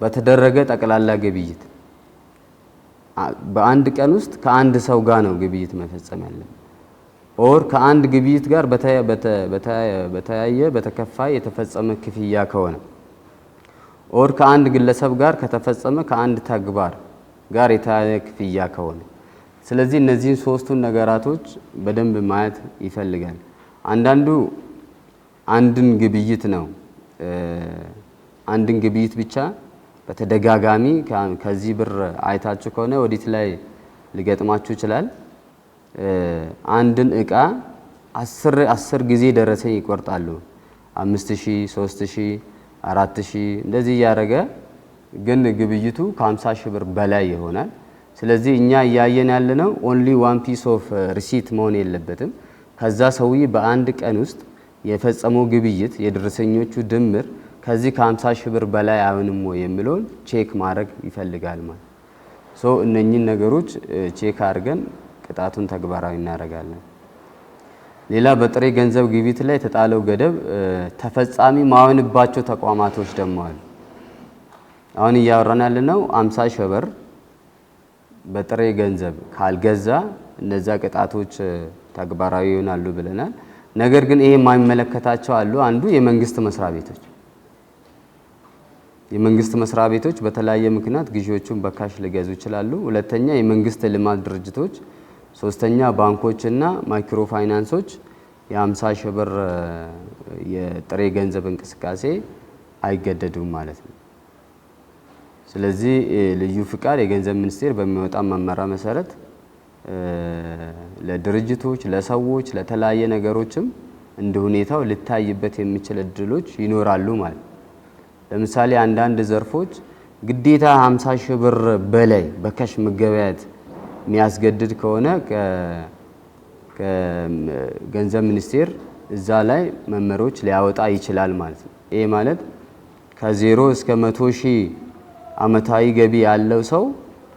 በተደረገ ጠቅላላ ግብይት በአንድ ቀን ውስጥ ከአንድ ሰው ጋር ነው ግብይት መፈጸም ያለበት። ኦር ከአንድ ግብይት ጋር በተከፋይ የተፈጸመ ክፍያ ከሆነ ኦር ከአንድ ግለሰብ ጋር ከተፈጸመ ከአንድ ተግባር ጋር የተያያዘ ክፍያ ከሆነ። ስለዚህ እነዚህን ሶስቱን ነገራቶች በደንብ ማየት ይፈልጋል። አንዳንዱ አንድን ግብይት ብቻ በተደጋጋሚ ከዚህ ብር አይታችሁ ከሆነ ኦዲት ላይ ሊገጥማችሁ ይችላል። አንድን እቃ 10 ጊዜ ደረሰኝ ይቆርጣሉ። 5000፣ 3000፣ 4000 እንደዚህ እያደረገ ግን ግብይቱ ከ50 ሺህ ብር በላይ ይሆናል። ስለዚህ እኛ እያየን ያለነው ኦንሊ ዋን ፒስ ኦፍ ሪሲት መሆን የለበትም። ከዛ ሰውዬ በአንድ ቀን ውስጥ የፈጸመው ግብይት የደረሰኞቹ ድምር ከዚህ ከ50 ሺህ ብር በላይ አይሆንም ወይ የሚለውን ቼክ ማድረግ ይፈልጋል ማለት እነኚህን ነገሮች ቼክ አድርገን ቅጣቱን ተግባራዊ እናደርጋለን። ሌላ በጥሬ ገንዘብ ግብይት ላይ የተጣለው ገደብ ተፈጻሚ ማይሆንባቸው ተቋማቶች ደግሞ አሉ። አሁን እያወራን ያለነው 50 ሺህ ብር በጥሬ ገንዘብ ካልገዛ እነዛ ቅጣቶች ተግባራዊ ይሆናሉ ብለናል። ነገር ግን ይሄ የማይመለከታቸው አሉ። አንዱ የመንግስት መስሪያ ቤቶች በተለያየ ምክንያት ግዢዎቹን በካሽ ሊገዙ ይችላሉ። ሁለተኛ የመንግስት ልማት ድርጅቶች፣ ሶስተኛ ባንኮችና ማይክሮ ፋይናንሶች የ50 ሺህ ብር የጥሬ ገንዘብ እንቅስቃሴ አይገደዱም ማለት ነው። ስለዚህ ልዩ ፍቃድ የገንዘብ ሚኒስቴር በሚወጣ መመሪያ መሰረት ለድርጅቶች፣ ለሰዎች፣ ለተለያየ ነገሮችም እንደ ሁኔታው ሊታይበት የሚችል እድሎች ይኖራሉ ማለት። ለምሳሌ አንዳንድ ዘርፎች ግዴታ 50 ሺህ ብር በላይ በካሽ መገበያየት የሚያስገድድ ከሆነ ከገንዘብ ሚኒስቴር እዛ ላይ መመሪያዎች ሊያወጣ ይችላል ማለት ነው። ይሄ ማለት ከ0 እስከ 100 ሺህ አመታዊ ገቢ ያለው ሰው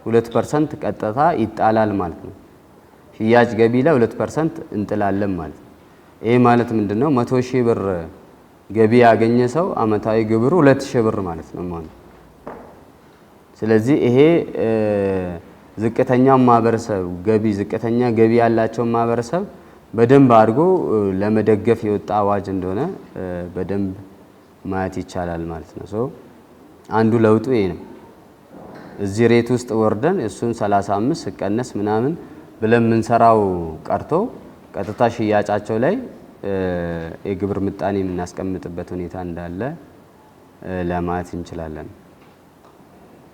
2% ቀጥታ ይጣላል ማለት ነው። ሽያጭ ገቢ ላይ 2% እንጥላለን ማለት ነው። ይሄ ማለት ምንድነው? 100 ሺህ ብር ገቢ ያገኘ ሰው አመታዊ ግብሩ 2000 ብር ማለት ነው ማለት። ስለዚህ ይሄ ዝቅተኛው ማህበረሰብ ዝቅተኛ ገቢ ያላቸው ማህበረሰብ በደንብ አድርጎ ለመደገፍ የወጣ አዋጅ እንደሆነ በደንብ ማየት ይቻላል ማለት ነው። አንዱ ለውጡ ይሄ ነው። እዚህ ሬት ውስጥ ወርደን እሱን 35 ስቀነስ ምናምን ብለን ምንሰራው ቀርቶ ቀጥታ ሽያጫቸው ላይ የግብር ምጣኔ የምናስቀምጥበት ሁኔታ እንዳለ ለማየት እንችላለን።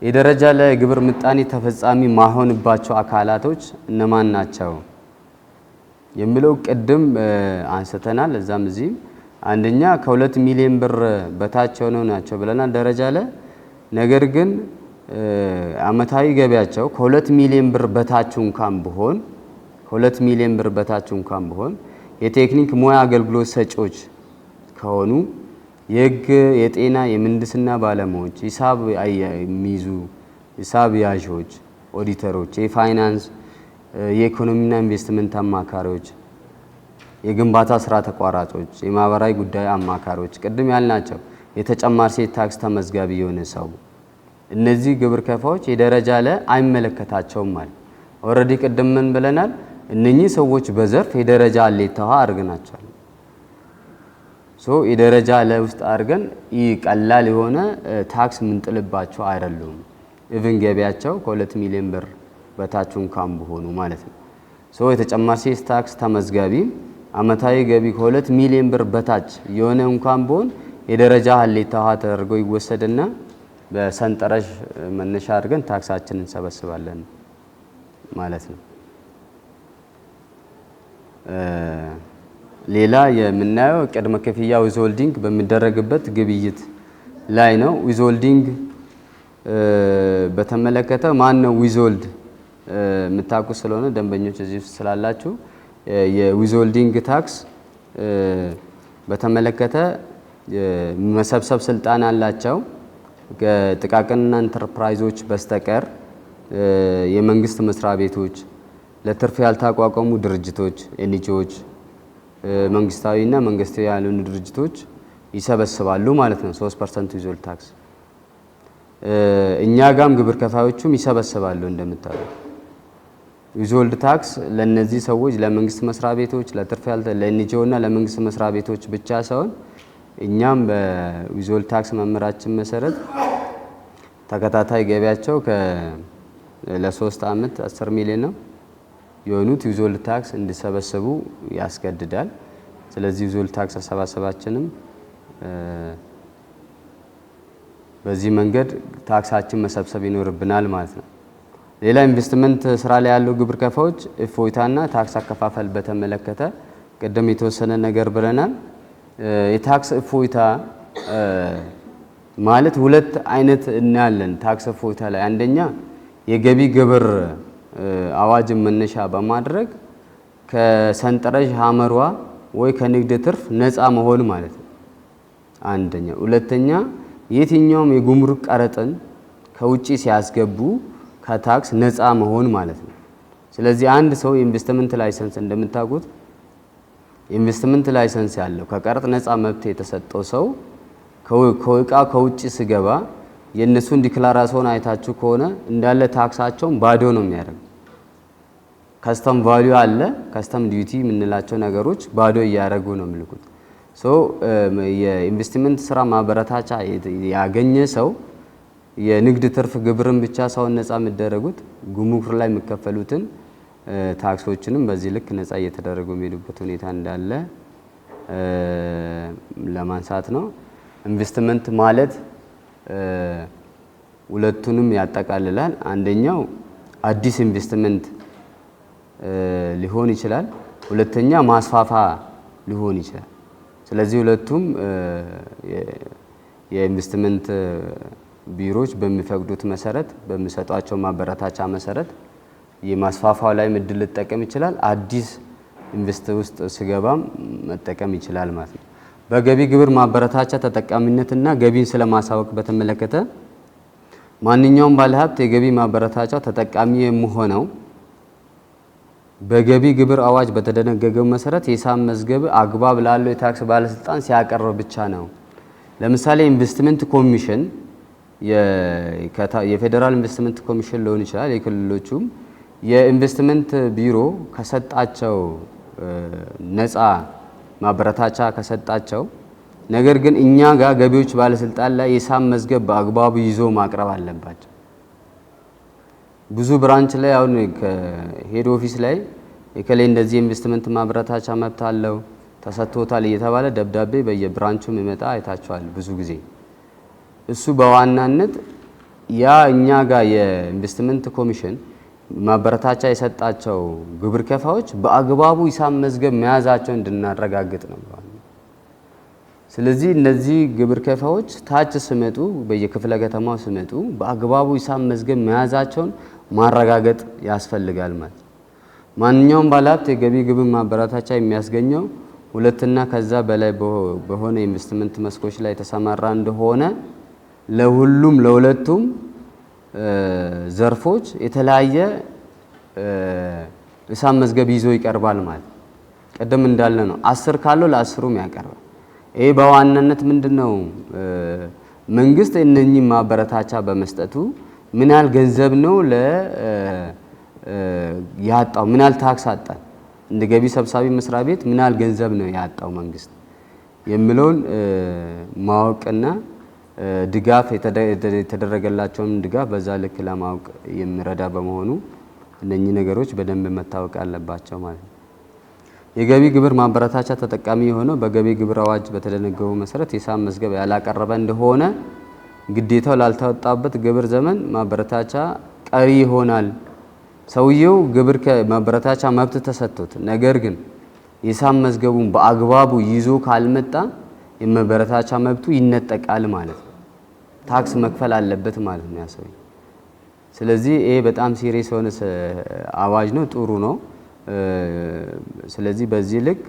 የደረጃ ላይ የግብር ምጣኔ ተፈጻሚ ማይሆንባቸው አካላቶች እነማን ናቸው የሚለው ቅድም አንስተናል። እዛም እዚህም አንደኛ ከ2 ሚሊዮን ብር በታች ሆነው ናቸው ብለናል ደረጃ ላይ። ነገር ግን አመታዊ ገቢያቸው ከ2 ሚሊዮን ብር በታች እንኳን ቢሆን የቴክኒክ ሙያ አገልግሎት ሰጪዎች ከሆኑ የህግ፣ የጤና፣ የምህንድስና ባለሙያዎች፣ ሂሳብ የሚይዙ ሂሳብ ያዦች፣ ኦዲተሮች፣ የፋይናንስ፣ የኢኮኖሚና ኢንቨስትመንት አማካሪዎች፣ የግንባታ ስራ ተቋራጮች፣ የማህበራዊ ጉዳይ አማካሪዎች ቅድም ያልናቸው የተጨማሪ እሴት ታክስ ተመዝጋቢ የሆነ ሰው እነዚህ ግብር ከፋዮች የደረጃ ላይ አይመለከታቸውም ማለት ኦሬዲ ቅድም ምን ብለናል? እነኚህ ሰዎች በዘርፍ የደረጃ አሌታዋ አድርገናቸዋል። የደረጃ ላይ ውስጥ አድርገን ቀላል የሆነ ታክስ ምንጥልባቸው አይደሉም። ኢቭን ገቢያቸው ከ2 ሚሊዮን ብር በታች እንኳን ቢሆኑ ማለት ነው። የተጨማሪ እሴት ታክስ ተመዝጋቢ አመታዊ ገቢ ከ2 ሚሊዮን ብር በታች የሆነ እንኳን ቢሆን የደረጃ አሌታዋ ተደርጎ ይወሰድና በሰንጠረዥ መነሻ አድርገን ታክሳችንን እንሰበስባለን ማለት ነው። ሌላ የምናየው ቅድመ ክፍያ ዊዝሆልዲንግ በሚደረግበት ግብይት ላይ ነው። ዊዝሆልዲንግ በተመለከተ ማን ነው ዊዝሆልድ የምታውቁ ስለሆነ ደንበኞች እዚህ ውስጥ ስላላችሁ የዊዝሆልዲንግ ታክስ በተመለከተ መሰብሰብ ስልጣን አላቸው ከጥቃቅንና ኢንተርፕራይዞች በስተቀር የመንግስት መስሪያ ቤቶች፣ ለትርፍ ያልተቋቋሙ ድርጅቶች፣ ኤንጂኦዎች፣ መንግስታዊና መንግስታዊ ያልሆኑ ድርጅቶች ይሰበስባሉ ማለት ነው 3% ዊዝሆልድ ታክስ። እኛ ጋም ግብር ከፋዮቹም ይሰበስባሉ እንደምታውቁት። ዊዝሆልድ ታክስ ለነዚህ ሰዎች ለመንግስት መስሪያ ቤቶች፣ ለትርፍ ለኤንጂኦ እና ለመንግስት መስሪያ ቤቶች ብቻ ሳይሆን እኛም በዊዝሆልድ ታክስ መመሪያችን መሰረት ተከታታይ ገቢያቸው ለ3 አመት 10 ሚሊዮን ነው የሆኑት ዊዝሆልድ ታክስ እንዲሰበሰቡ ያስገድዳል። ስለዚህ ዊዝሆልድ ታክስ አሰባሰባችንም በዚህ መንገድ ታክሳችን መሰብሰብ ይኖርብናል ማለት ነው። ሌላ ኢንቨስትመንት ስራ ላይ ያሉ ግብር ከፋዮች እፎይታና ታክስ አከፋፈል በተመለከተ ቀደም የተወሰነ ነገር ብለናል። የታክስ እፎይታ ማለት ሁለት አይነት እናያለን። ታክስ እፎይታ ላይ አንደኛ የገቢ ግብር አዋጅን መነሻ በማድረግ ከሰንጠረዥ ሐመሯ ወይ ከንግድ ትርፍ ነፃ መሆን ማለት ነው አንደኛ። ሁለተኛ የትኛውም የጉምሩክ ቀረጥን ከውጪ ሲያስገቡ ከታክስ ነፃ መሆን ማለት ነው። ስለዚህ አንድ ሰው ኢንቨስትመንት ላይሰንስ እንደምታውቁት ኢንቨስትመንት ላይሰንስ ያለው ከቀረጥ ነፃ መብት የተሰጠው ሰው ከእቃ ከውጪ ሲገባ የነሱን ዲክላራሲዮን አይታችሁ ከሆነ እንዳለ ታክሳቸውን ባዶ ነው የሚያደርገው። ከስተም ቫልዩ አለ፣ ከስተም ዲዩቲ የምንላቸው ነገሮች ባዶ እያደረጉ ነው የሚልኩት። የኢንቨስትመንት ስራ ማበረታቻ ያገኘ ሰው የንግድ ትርፍ ግብርን ብቻ ሳይሆን ነፃ የሚደረጉት ጉምሩክ ላይ የሚከፈሉትን ታክሶችንም በዚህ ልክ ነፃ እየተደረጉ የሚሄዱበት ሁኔታ እንዳለ ለማንሳት ነው። ኢንቨስትመንት ማለት ሁለቱንም ያጠቃልላል። አንደኛው አዲስ ኢንቨስትመንት ሊሆን ይችላል፣ ሁለተኛ ማስፋፋ ሊሆን ይችላል። ስለዚህ ሁለቱም የኢንቨስትመንት ቢሮዎች በሚፈቅዱት መሰረት በሚሰጧቸው ማበረታቻ መሰረት የማስፋፋው ላይ እድል ሊጠቀም ይችላል፣ አዲስ ኢንቨስት ውስጥ ሲገባም መጠቀም ይችላል ማለት ነው። በገቢ ግብር ማበረታቻ ተጠቃሚነትና ገቢን ስለማሳወቅ በተመለከተ ማንኛውም ባለሀብት የገቢ ማበረታቻው ተጠቃሚ የሚሆነው በገቢ ግብር አዋጅ በተደነገገው መሰረት የሂሳብ መዝገብ አግባብ ላለው የታክስ ባለስልጣን ሲያቀርብ ብቻ ነው። ለምሳሌ ኢንቨስትመንት ኮሚሽን የፌዴራል ኢንቨስትመንት ኮሚሽን ሊሆን ይችላል፣ የክልሎቹም የኢንቨስትመንት ቢሮ ከሰጣቸው ነፃ ማበረታቻ ከሰጣቸው፣ ነገር ግን እኛ ጋር ገቢዎች ባለስልጣን ላይ የሂሳብ መዝገብ በአግባቡ ይዞ ማቅረብ አለባቸው። ብዙ ብራንች ላይ አሁን ከሄድ ኦፊስ ላይ የከሌ እንደዚህ ኢንቨስትመንት ማበረታቻ መብት አለው ተሰጥቶታል እየተባለ ደብዳቤ በየብራንቹ የሚመጣ አይታችኋል ብዙ ጊዜ። እሱ በዋናነት ያ እኛ ጋር የኢንቨስትመንት ኮሚሽን ማበረታቻ የሰጣቸው ግብር ከፋዮች በአግባቡ ሂሳብ መዝገብ መያዛቸውን እንድናረጋግጥ ነው። ስለዚህ እነዚህ ግብር ከፋዮች ታች ሲመጡ በየክፍለ ከተማው ሲመጡ በአግባቡ ሂሳብ መዝገብ መያዛቸውን ማረጋገጥ ያስፈልጋል ማለት ነው። ማንኛውም ባለሀብት የገቢ ግብር ማበረታቻ የሚያስገኘው ሁለትና ከዛ በላይ በሆነ ኢንቨስትመንት መስኮች ላይ የተሰማራ እንደሆነ ለሁሉም ለሁለቱም ዘርፎች የተለያየ ሂሳብ መዝገብ ይዞ ይቀርባል ማለት ነው። ቀደም እንዳለ ነው 10 ካለው ለ10ሩም ያቀርባል። ይሄ በዋናነት ምንድነው መንግስት እነኚህ ማበረታቻ በመስጠቱ ምን ያህል ገንዘብ ነው ያጣው፣ ምን ያህል ታክስ አጣል፣ እንደ ገቢ ሰብሳቢ መስሪያ ቤት ምን ያህል ገንዘብ ነው ያጣው መንግስት የሚለውን ማወቅና ድጋፍ የተደረገላቸውን ድጋፍ በዛ ልክ ለማወቅ የሚረዳ በመሆኑ እነኚህ ነገሮች በደንብ መታወቅ አለባቸው ማለት ነው። የገቢ ግብር ማበረታቻ ተጠቃሚ የሆነው በገቢ ግብር አዋጅ በተደነገገው መሰረት የሂሳብ መዝገብ ያላቀረበ እንደሆነ ግዴታው ላልተወጣበት ግብር ዘመን ማበረታቻ ቀሪ ይሆናል። ሰውየው ግብር ከማበረታቻ መብት ተሰጥቶት ነገር ግን የሂሳብ መዝገቡን በአግባቡ ይዞ ካልመጣ የማበረታቻ መብቱ ይነጠቃል ማለት ነው። ታክስ መክፈል አለበት ማለት ነው ያሰው። ስለዚህ ይሄ በጣም ሲሪየስ የሆነ አዋጅ ነው፣ ጥሩ ነው። ስለዚህ በዚህ ልክ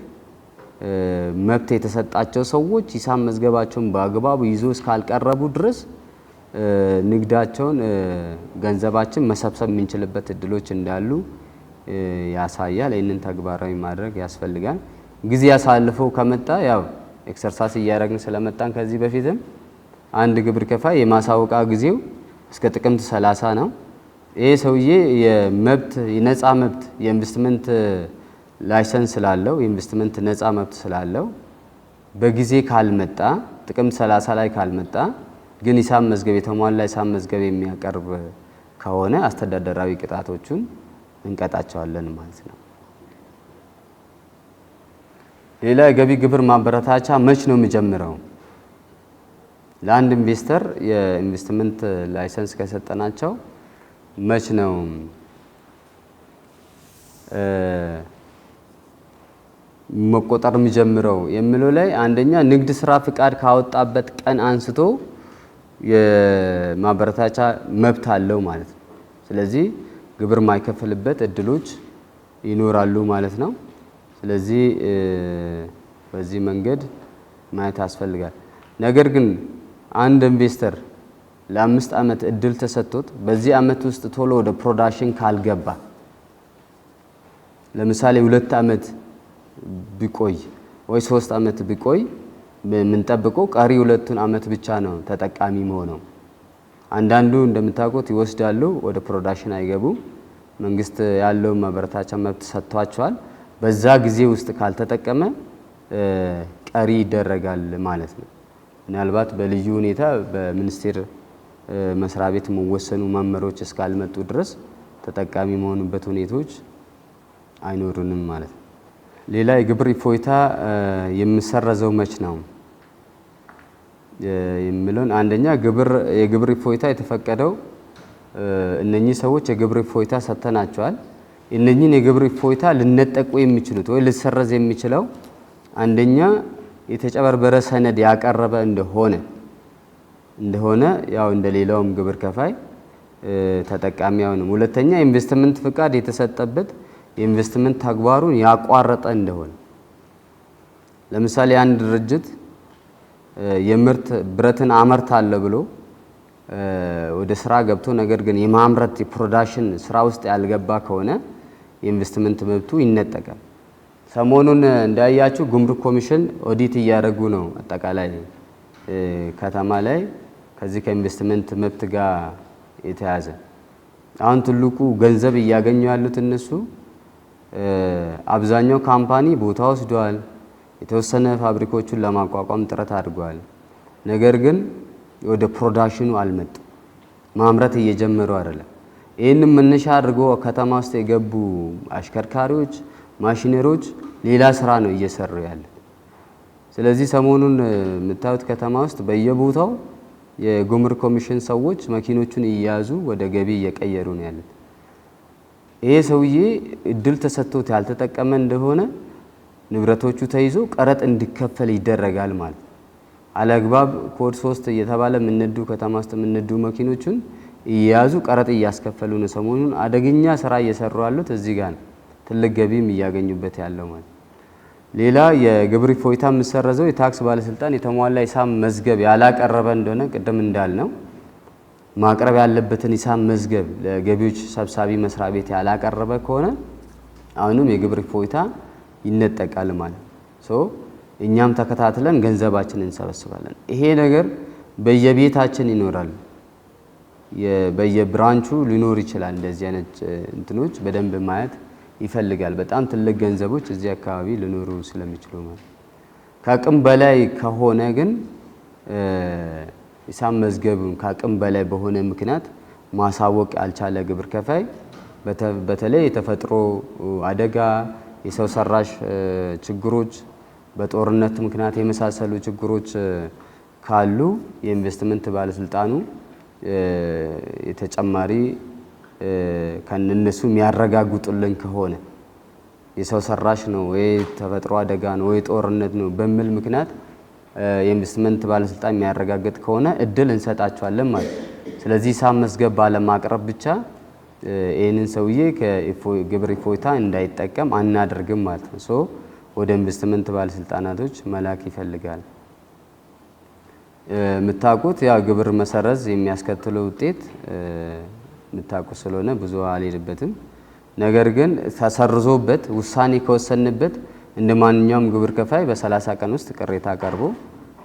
መብት የተሰጣቸው ሰዎች ሂሳብ መዝገባቸውን በአግባቡ ይዞ እስካልቀረቡ ድረስ ንግዳቸውን ገንዘባችን መሰብሰብ የምንችልበት እድሎች እንዳሉ ያሳያል። ይህንን ተግባራዊ ማድረግ ያስፈልጋል። ጊዜ ያሳልፈው ከመጣ ያው ኤክሰርሳይዝ እያደረግን ስለመጣን ከዚህ በፊትም አንድ ግብር ከፋይ የማሳወቃ ጊዜው እስከ ጥቅምት 30 ነው። ይሄ ሰውዬ የመብት የነፃ መብት የኢንቨስትመንት ላይሰንስ ስላለው የኢንቨስትመንት ነፃ መብት ስላለው በጊዜ ካልመጣ ጥቅምት 30 ላይ ካልመጣ ግን ሂሳብ መዝገብ የተሟላ ሂሳብ መዝገብ የሚያቀርብ ከሆነ አስተዳደራዊ ቅጣቶቹን እንቀጣቸዋለን ማለት ነው። ሌላ የገቢ ግብር ማበረታቻ መች ነው የሚጀምረው? ለአንድ ኢንቨስተር የኢንቨስትመንት ላይሰንስ ከሰጠናቸው መች ነው መቆጠር የሚጀምረው የሚለው ላይ አንደኛ ንግድ ስራ ፍቃድ ካወጣበት ቀን አንስቶ የማበረታቻ መብት አለው ማለት ነው። ስለዚህ ግብር ማይከፈልበት እድሎች ይኖራሉ ማለት ነው። ስለዚህ በዚህ መንገድ ማየት ያስፈልጋል። ነገር ግን አንድ ኢንቨስተር ለ5 ዓመት እድል ተሰጥቶት በዚህ ዓመት ውስጥ ቶሎ ወደ ፕሮዳክሽን ካልገባ ለምሳሌ 2 ዓመት ቢቆይ ወይ 3 ዓመት ቢቆይ ምን ጠብቀው ቀሪ 2 ዓመት ብቻ ነው ተጠቃሚ መሆነው። አንዳንዱ እንደምታውቁት ይወስዳሉ ወደ ፕሮዳክሽን አይገቡም። መንግስት ያለው ማበረታቻ መብት ሰጥቷቸዋል። በዛ ጊዜ ውስጥ ካልተጠቀመ ቀሪ ይደረጋል ማለት ነው። ምናልባት በልዩ ሁኔታ በሚኒስቴር መስሪያ ቤት የሚወሰኑ መመሪያዎች እስካልመጡ ድረስ ተጠቃሚ መሆኑበት ሁኔታዎች አይኖሩንም ማለት ነው። ሌላ የግብር እፎይታ የሚሰረዘው መች ነው የሚለውን አንደኛ የግብር እፎይታ የተፈቀደው እነኚህ ሰዎች የግብር እፎይታ ሰጥተናቸዋል። እነኚህን የግብር እፎይታ ልነጠቁ የሚችሉት ወይ ልሰረዝ የሚችለው አንደኛ የተጨበረበረ ሰነድ ያቀረበ እንደሆነ ያው እንደሌላውም ግብር ከፋይ ተጠቃሚ አይሆንም። ሁለተኛ ኢንቨስትመንት ፍቃድ የተሰጠበት የኢንቨስትመንት ተግባሩን ያቋረጠ እንደሆነ ለምሳሌ አንድ ድርጅት የምርት ብረትን አመርታለሁ ብሎ ወደ ስራ ገብቶ ነገር ግን የማምረት የፕሮዳክሽን ስራ ውስጥ ያልገባ ከሆነ የኢንቨስትመንት መብቱ ይነጠቃል። ሰሞኑን እንዳያችሁ ጉምሩክ ኮሚሽን ኦዲት እያደረጉ ነው አጠቃላይ ከተማ ላይ ከዚህ ከኢንቨስትመንት መብት ጋር የተያዘ። አሁን ትልቁ ገንዘብ እያገኙ ያሉት እነሱ አብዛኛው ካምፓኒ ቦታ ወስዷል፣ የተወሰነ ፋብሪካዎችን ለማቋቋም ጥረት አድርጓል። ነገር ግን ወደ ፕሮዳክሽኑ አልመጡም፣ ማምረት እየጀመሩ አይደለም። ይህንን መነሻ አድርጎ ከተማ ውስጥ የገቡ አሽከርካሪዎች፣ ማሽነሪዎች ሌላ ስራ ነው እየሰሩ ያለ። ስለዚህ ሰሞኑን የምታዩት ከተማ ውስጥ በየቦታው የጉምሩክ ኮሚሽን ሰዎች መኪኖቹን እየያዙ ወደ ገቢ እየቀየሩ ነው ያሉት። ይሄ ሰውዬ እድል ተሰጥቶት ያልተጠቀመ እንደሆነ ንብረቶቹ ተይዞ ቀረጥ እንዲከፈል ይደረጋል ማለት ነው። አለግባብ ኮድ 3 እየተባለ የምነዱ ከተማ ውስጥ የምነዱ መኪኖቹን እየያዙ ቀረጥ እያስከፈሉ ነው። ሰሞኑን አደገኛ ስራ እየሰሩ ያሉት እዚህ ጋር ነው፣ ትልቅ ገቢም እያገኙበት ያለው ማለት። ሌላ የግብር እፎይታ የሚሰረዘው የታክስ ባለስልጣን የተሟላ ሂሳብ መዝገብ ያላቀረበ እንደሆነ ቅድም እንዳልነው ማቅረብ ያለበትን ሂሳብ መዝገብ ለገቢዎች ሰብሳቢ መስሪያ ቤት ያላቀረበ ከሆነ አሁንም የግብር እፎይታ ይነጠቃል ማለት ነው። እኛም ተከታትለን ገንዘባችንን እንሰበስባለን። ይሄ ነገር በየቤታችን ይኖራል፣ በየብራንቹ ሊኖር ይችላል። እንደዚህ አይነት እንትኖች በደንብ ማየት ይፈልጋል። በጣም ትልቅ ገንዘቦች እዚህ አካባቢ ሊኖሩ ስለሚችሉ ማለት ከአቅም በላይ ከሆነ ግን ሂሳብ መዝገቡን ከአቅም በላይ በሆነ ምክንያት ማሳወቅ ያልቻለ ግብር ከፋይ በተለይ የተፈጥሮ አደጋ፣ የሰው ሰራሽ ችግሮች፣ በጦርነት ምክንያት የመሳሰሉ ችግሮች ካሉ የኢንቨስትመንት ባለስልጣኑ የተጨማሪ ከነሱ የሚያረጋግጡልን ከሆነ የሰው ሰራሽ ነው ወይ ተፈጥሮ አደጋ ነው ወይ ጦርነት ነው በሚል ምክንያት የኢንቨስትመንት ባለስልጣን የሚያረጋግጥ ከሆነ እድል እንሰጣቸዋለን ማለት። ስለዚህ ሂሳብ መዝገብ ባለማቅረብ ብቻ ይህንን ሰውዬ ከግብር እፎይታ እንዳይጠቀም አናደርግም ማለት ነው። ወደ ኢንቨስትመንት ባለስልጣናቶች መላክ ይፈልጋል። የምታውቁት ያው ግብር መሰረዝ የሚያስከትለው ውጤት የምታውቁት ስለሆነ ብዙ አልሄድበትም። ነገር ግን ተሰርዞበት ውሳኔ ከወሰንበት እንደ ማንኛውም ግብር ከፋይ በ30 ቀን ውስጥ ቅሬታ ቀርቦ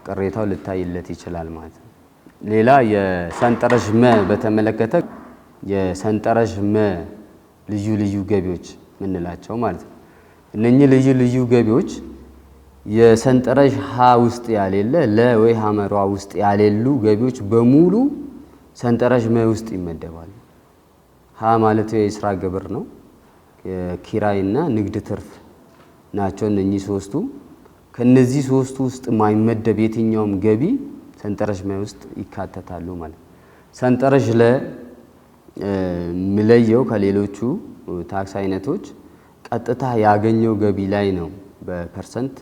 ቅሬታው ልታይለት ይችላል ማለት ነው። ሌላ የሰንጠረዥ መ በተመለከተ የሰንጠረዥ መ ልዩ ገቢዎች ምንላቸው ማለት ነው። እነኚህ ልዩ ገቢዎች የሰንጠረዥ ሀ ውስጥ ያሌለ ለ ወይ ሐመሯ ውስጥ ያሌሉ ገቢዎች በሙሉ ሰንጠረዥ መ ውስጥ ይመደባሉ። ሀ ማለት የስራ ግብር ነው፣ ኪራይና ንግድ ትርፍ ናቸው እነኚህ ሶስቱ። ከነዚህ ሶስቱ ውስጥ የማይመደብ የትኛውም ገቢ ሰንጠረዥ መ ውስጥ ይካተታሉ ማለት። ሰንጠረዥ ለ የሚለየው ከሌሎቹ ታክስ አይነቶች ቀጥታ ያገኘው ገቢ ላይ ነው በፐርሰንት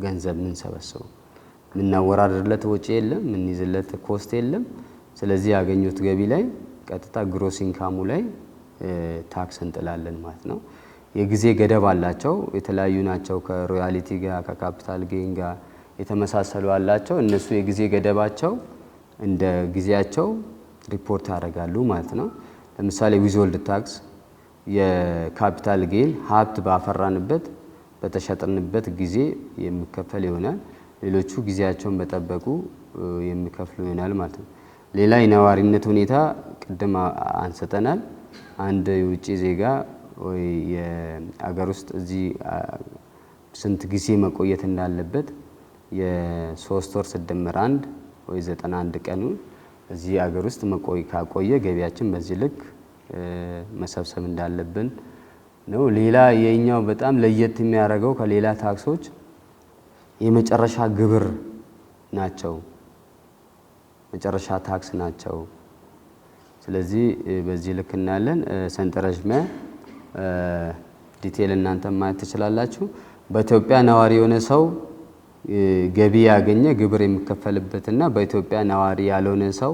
ገንዘብ የምንሰበስበው። የምናወራርድለት ወጪ የለም፣ የምንይዝለት ኮስት የለም። ስለዚህ ያገኙት ገቢ ላይ ቀጥታ ግሮስ ኢንካሙ ላይ ታክስ እንጥላለን ማለት ነው። የጊዜ ገደብ አላቸው። የተለያዩ ናቸው። ከሮያሊቲ ጋር ከካፒታል ጌን ጋር የተመሳሰሉ አላቸው። እነሱ የጊዜ ገደባቸው እንደ ጊዜያቸው ሪፖርት ያደርጋሉ ማለት ነው። ለምሳሌ ዊዝሆልድ ታክስ የካፒታል ጌን ሀብት ባፈራንበት በተሸጥንበት ጊዜ የሚከፈል ይሆናል። ሌሎቹ ጊዜያቸውን በጠበቁ የሚከፍሉ ይሆናል ማለት ነው። ሌላ የነዋሪነት ሁኔታ ቅድም አንስተናል። አንድ የውጭ ዜጋ ወይ የአገር ውስጥ እዚህ ስንት ጊዜ መቆየት እንዳለበት የ3 ወር ሲደመር 1 ወይ 91 ቀኑ እዚህ አገር ውስጥ ካቆየ ገቢያችን በዚህ ልክ መሰብሰብ እንዳለብን ነው። ሌላ የኛው በጣም ለየት የሚያደርገው ከሌላ ታክሶች የመጨረሻ ግብር ናቸው። መጨረሻ ታክስ ናቸው። ስለዚህ በዚህ ልክ እናያለን። ሰንጠረዥ ዲቴል እናንተ ማየት ትችላላችሁ። በኢትዮጵያ ነዋሪ የሆነ ሰው ገቢ ያገኘ ግብር የሚከፈልበትና በኢትዮጵያ ነዋሪ ያልሆነ ሰው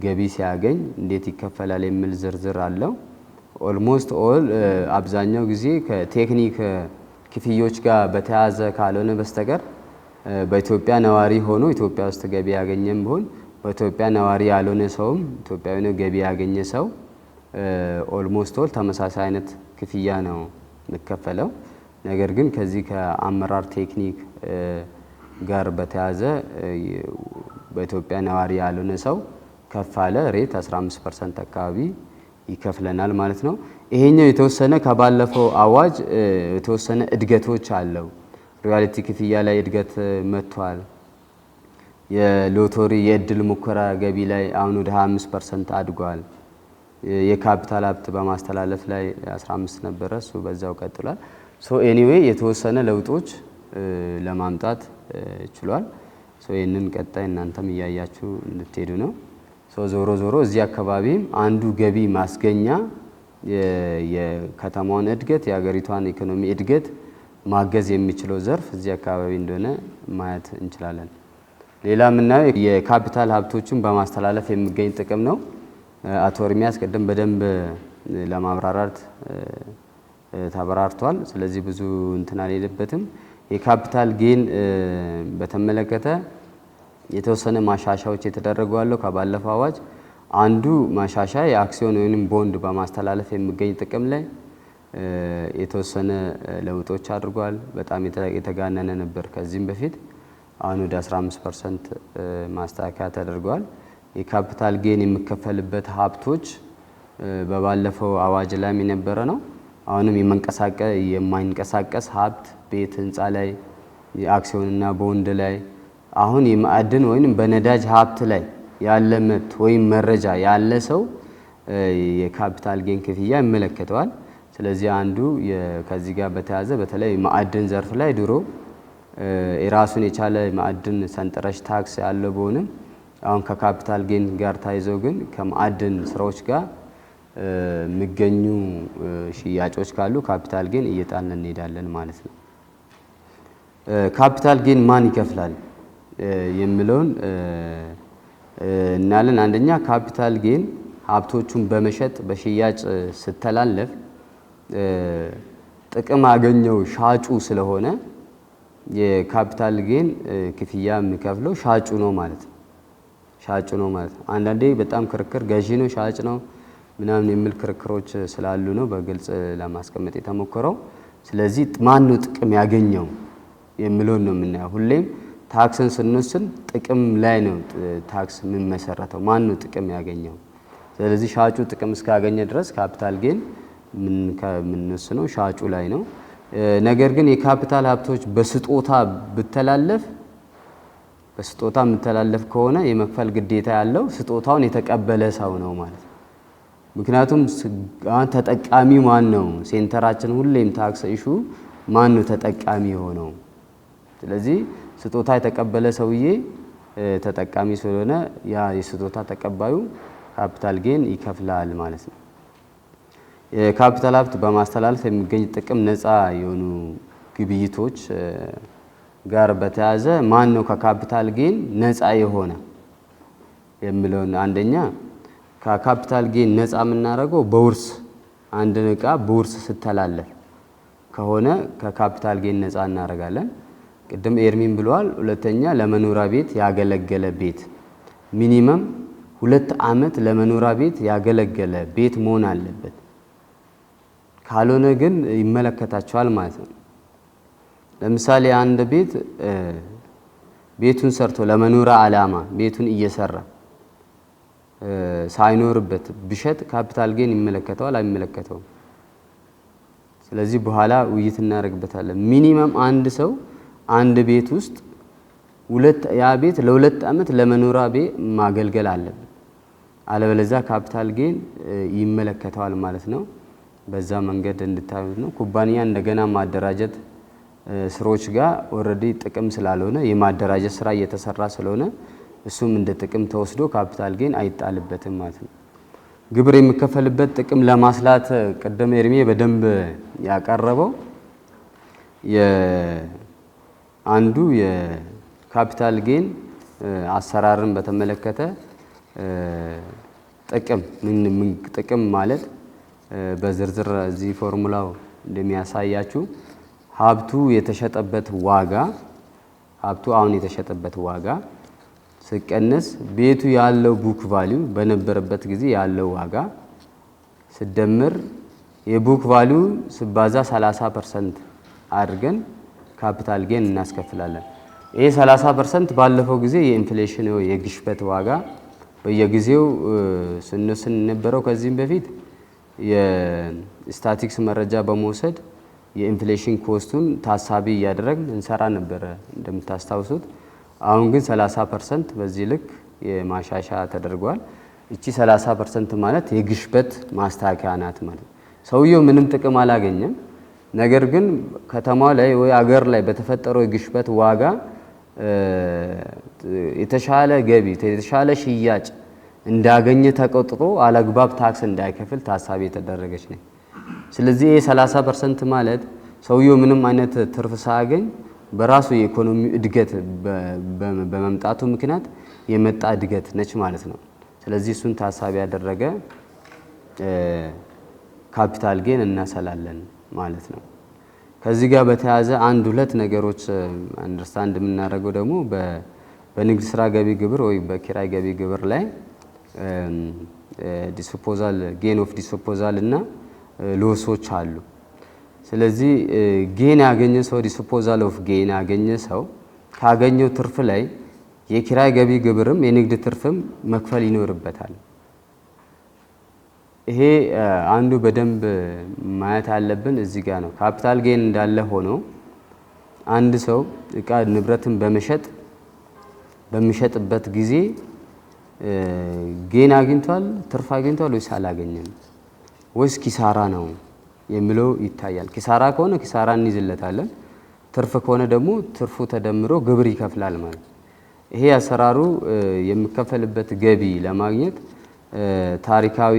ገቢ ሲያገኝ እንዴት ይከፈላል የሚል ዝርዝር አለው። ኦልሞስት ኦል አብዛኛው ጊዜ ከቴክኒክ ክፍዮች ጋር በተያያዘ ካልሆነ በስተቀር በኢትዮጵያ ነዋሪ ሆኖ ኢትዮጵያ ውስጥ ገቢ ያገኘም ቢሆን በኢትዮጵያ ነዋሪ ያልሆነ ሰውም ኢትዮጵያዊ ነው ገቢ ያገኘ ሰው ኦልሞስት ኦል ተመሳሳይ አይነት ክፍያ ነው የሚከፈለው። ነገር ግን ከዚህ ከአመራር ቴክኒክ ጋር በተያያዘ በኢትዮጵያ ነዋሪ ያልሆነ ሰው ከፍ አለ ሬት 15% አካባቢ ይከፍለናል ማለት ነው። ይሄኛው የተወሰነ ከባለፈው አዋጅ የተወሰነ እድገቶች አለው። ሮያሊቲ ክፍያ ላይ እድገት መጥቷል። የሎተሪ የእድል ሙከራ ገቢ ላይ አሁን ወደ 25% አድጓል። የካፒታል ሀብት በማስተላለፍ ላይ 15 ነበረ፣ እሱ በዛው ቀጥሏል። ሶ ኤኒዌይ የተወሰነ ለውጦች ለማምጣት ችሏል። ሶ ይሄንን ቀጣይ እናንተም እያያችሁ እንድትሄዱ ነው። ሶ ዞሮ ዞሮ እዚህ አካባቢም አንዱ ገቢ ማስገኛ የከተማዋን እድገት የሀገሪቷን ኢኮኖሚ እድገት ማገዝ የሚችለው ዘርፍ እዚህ አካባቢ እንደሆነ ማየት እንችላለን። ሌላ የምናየው የካፒታል ሀብቶችን በማስተላለፍ የሚገኝ ጥቅም ነው። አቶ ኤርሚያስ ቅድም በደንብ ለማብራራት ተበራርቷል። ስለዚህ ብዙ እንትን አልሄደበትም። የካፒታል ጌን በተመለከተ የተወሰነ ማሻሻያዎች የተደረጉ አለው ከባለፈው አዋጅ። አንዱ ማሻሻያ የአክሲዮን ወይም ቦንድ በማስተላለፍ የሚገኝ ጥቅም ላይ የተወሰነ ለውጦች አድርጓል። በጣም የተጋነነ ነበር ከዚህም በፊት። አሁን ወደ 15% ማስተካከያ ተደርጓል። የካፒታል ጌን የሚከፈልበት ሀብቶች በባለፈው አዋጅ ላይ የነበረ ነው። አሁንም የማይንቀሳቀስ ሀብት ቤት፣ ህንፃ ላይ የአክሲዮንና ቦንድ ላይ አሁን የማዕድን ወይም በነዳጅ ሀብት ላይ ያለ መብት ወይም መረጃ ያለ ሰው የካፒታል ጌን ክፍያ ይመለከተዋል። ስለዚህ አንዱ ከዚህ ጋር በተያያዘ በተለይ ማዕድን ዘርፍ ላይ ድሮ የራሱን የቻለ ማዕድን ሰንጠረዥ ታክስ ያለው ቢሆንም አሁን ከካፒታል ጌን ጋር ታይዘው ግን ከማዕድን ስራዎች ጋር የሚገኙ ሽያጮች ካሉ ካፒታል ጌን እየጣልን እንሄዳለን ማለት ነው። ካፒታል ጌን ማን ይከፍላል የሚለውን እናለን። አንደኛ ካፒታል ጌን ሀብቶቹን በመሸጥ በሽያጭ ስተላለፍ ጥቅም አገኘው ሻጩ ስለሆነ የካፒታል ጌን ክፍያ የሚከፍለው ሻጩ ነው ማለት ነው። ሻጩ ነው ማለት ነው። አንዳንዴ በጣም ክርክር ገዢ ነው ሻጭ ነው ምናምን የሚል ክርክሮች ስላሉ ነው በግልጽ ለማስቀመጥ የተሞከረው። ስለዚህ ማን ነው ጥቅም ያገኘው የሚለውን ነው የምናየው። ሁሌም ታክስን ስንወስን ጥቅም ላይ ነው ታክስ የሚመሰረተው። ማን ነው ጥቅም ያገኘው? ስለዚህ ሻጩ ጥቅም እስካገኘ ድረስ ካፒታል ጌን የምንወስነው ሻጩ ላይ ነው። ነገር ግን የካፒታል ሀብቶች በስጦታ የምተላለፍ ከሆነ የመክፈል ግዴታ ያለው ስጦታውን የተቀበለ ሰው ነው ማለት ነው። ምክንያቱም ተጠቃሚ ማን ነው? ሴንተራችን ሁሌም ታክስ ኢሹ ማን ነው ተጠቃሚ የሆነው? ስለዚህ ስጦታ የተቀበለ ሰውዬ ተጠቃሚ ስለሆነ ያ የስጦታ ተቀባዩ ካፒታል ጌን ይከፍላል ማለት ነው። የካፒታል ሀብት በማስተላለፍ የሚገኝ ጥቅም ነፃ የሆኑ ግብይቶች ጋር በተያያዘ ማን ነው ከካፒታል ጌን ነፃ የሆነ የሚለውን አንደኛ ከካፒታል ጌን ነፃ የምናደርገው በውርስ አንድን እቃ ቦርስ ስተላለፍ ከሆነ ከካፒታል ጌን ነፃ እናደርጋለን። ቅድም ኤርሚን ብለዋል። ሁለተኛ ለመኖሪያ ቤት ያገለገለ ቤት ሚኒመም 2 ዓመት ለመኖሪያ ቤት ያገለገለ ቤት መሆን አለበት። ካልሆነ ግን ይመለከታቸዋል ማለት ነው። ለምሳሌ አንድ ቤቱን ሰርቶ ለመኖሪያ ዓላማ ቤቱን እየሰራ ሳይኖርበት ብሸጥ ካፒታል ጌን ይመለከተዋል አይመለከተውም? ስለዚህ በኋላ ውይይት እናደርግበታለን። ሚኒመም አንድ ሰው አንድ ቤት ውስጥ ያ ቤት ለ2 ዓመት ለመኖሪያ ቤት ማገልገል አለበት። አለበለዚያ ካፒታል ጌን ይመለከተዋል ማለት ነው። በዛ መንገድ እንድታዩት ነው። ኩባንያ እንደገና ማደራጀት ስሮች ጋር ኦሬዲ ጥቅም ስላልሆነ የማደራጀት ስራ እየተሰራ ስለሆነ እሱም እንደ ጥቅም ተወስዶ ካፒታል ጌን አይጣልበትም ማለት ነው። ግብር የሚከፈልበት ጥቅም ለማስላት ቀደም ኤርሚ በደንብ ያቀረበው አንዱ የካፒታል ጌን አሰራርን በተመለከተ ጥቅም ማለት በዝርዝር እዚህ ፎርሙላው እንደሚያሳያችሁ ሀብቱ አሁን የተሸጠበት ዋጋ ሲቀነስ ቤቱ ያለው ቡክ ቫልዩ በነበረበት ጊዜ ያለው ዋጋ ሲደመር የቡክ ቫልዩ ሲባዛ 30% አድርገን ካፒታል ጌን እናስከፍላለን። ይሄ 30% ባለፈው ጊዜ የኢንፍሌሽን የግሽበት ዋጋ በየጊዜው ስንወስን ነበረው። ከዚህም በፊት የስታቲክስ መረጃ በመውሰድ የኢንፍሌሽን ኮስቱን ታሳቢ እያደረግን እንሰራ ነበረ እንደምታስታውሱት። አሁን ግን 30% በዚህ ልክ የማሻሻያ ተደርጓል። እቺ 30% ማለት የግሽበት ማስተካከያ ናት ማለት። ሰውየው ምንም ጥቅም አላገኘም። ነገር ግን ከተማ ላይ ወይ አገር ላይ በተፈጠረው የግሽበት ዋጋ የተሻለ ገቢ የተሻለ ሽያጭ እንዳገኘ ተቆጥሮ አለግባብ ታክስ እንዳይከፍል ታሳቢ የተደረገች ነው። ስለዚህ ይሄ 30% ማለት ሰውየው ምንም አይነት ትርፍ ሳያገኝ በራሱ የኢኮኖሚ እድገት በመምጣቱ ምክንያት የመጣ እድገት ነች ማለት ነው። ስለዚህ እሱን ታሳቢ ያደረገ ካፒታል ጌን እናሰላለን ማለት ነው። ከዚህ ጋር በተያያዘ 1-2 ነገሮች አንደርስታንድ የምናደርገው ደግሞ በንግድ ስራ ገቢ ግብር ወይ በኪራይ ገቢ ግብር ላይ ዲስፖዛል ጌን ኦፍ ዲስፖዛል እና ሎሶች አሉ። ስለዚህ ጌን ያገኘ ሰው ዲስፖዛል ኦፍ ጌን ያገኘ ሰው ካገኘው ትርፍ ላይ የኪራይ ገቢ ግብርም የንግድ ትርፍም መክፈል ይኖርበታል። ይሄ አንዱ በደንብ ማየት ያለብን እዚህ ጋር ነው። ካፒታል ጌን እንዳለ ሆኖ አንድ ሰው እቃ ንብረትን በሚሸጥበት ጊዜ ጌን አግኝቷል፣ ትርፍ አግኝቷል ወይስ አላገኘም ወይስ ኪሳራ ነው የሚለው ይታያል። ኪሳራ ከሆነ ኪሳራ እንይዝለታለን፣ ትርፍ ከሆነ ደግሞ ትርፉ ተደምሮ ግብር ይከፍላል ማለት። ይሄ አሰራሩ የሚከፈልበት ገቢ ለማግኘት ታሪካዊ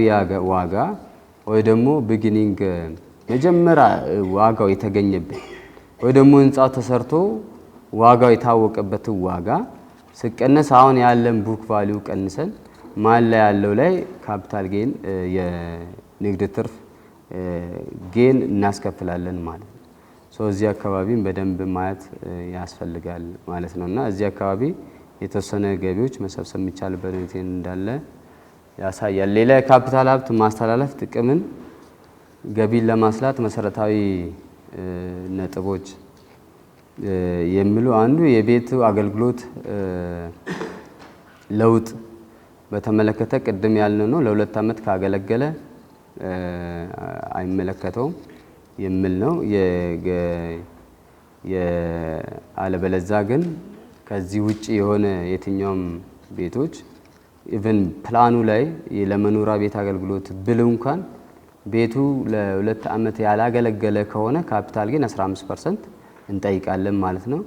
ዋጋ ወይ ደግሞ ቢጊኒንግ መጀመሪያ ዋጋው የተገኘበት ወይ ደግሞ ህንጻው ተሰርቶ ዋጋው የታወቀበት ዋጋ ሲቀነስ አሁን ያለን ቡክ ቫልዩ ቀንሰን ማል ላይ ያለው ላይ ካፒታል ጌን የንግድ ትርፍ ጌን እናስከፍላለን ማለት ነው። እዚህ አካባቢን በደንብ ማየት ያስፈልጋል ማለት ነውና እዚህ አካባቢ የተወሰነ ገቢዎች መሰብሰብ የሚቻልበት ሁኔታ እንዳለ ያሳያል። ሌላ የካፒታል ሀብት ማስተላለፍ ጥቅምን ገቢን ለማስላት መሰረታዊ ነጥቦች የሚሉ አንዱ የቤቱ አገልግሎት ለውጥ በተመለከተ ቅድም ያልነው ነው። ለ2 ዓመት ካገለገለ አይመለከተውም የሚል ነው። አለበለዛ ግን ከዚህ ውጪ የሆነ የትኛውም ቤቶች ኢቨን ፕላኑ ላይ ለመኖሪያ ቤት አገልግሎት ብለው እንኳን ቤቱ ለ2 ዓመት ያላገለገለ ከሆነ ካፒታል ጌን 15% እንጠይቃለን ማለት ነው።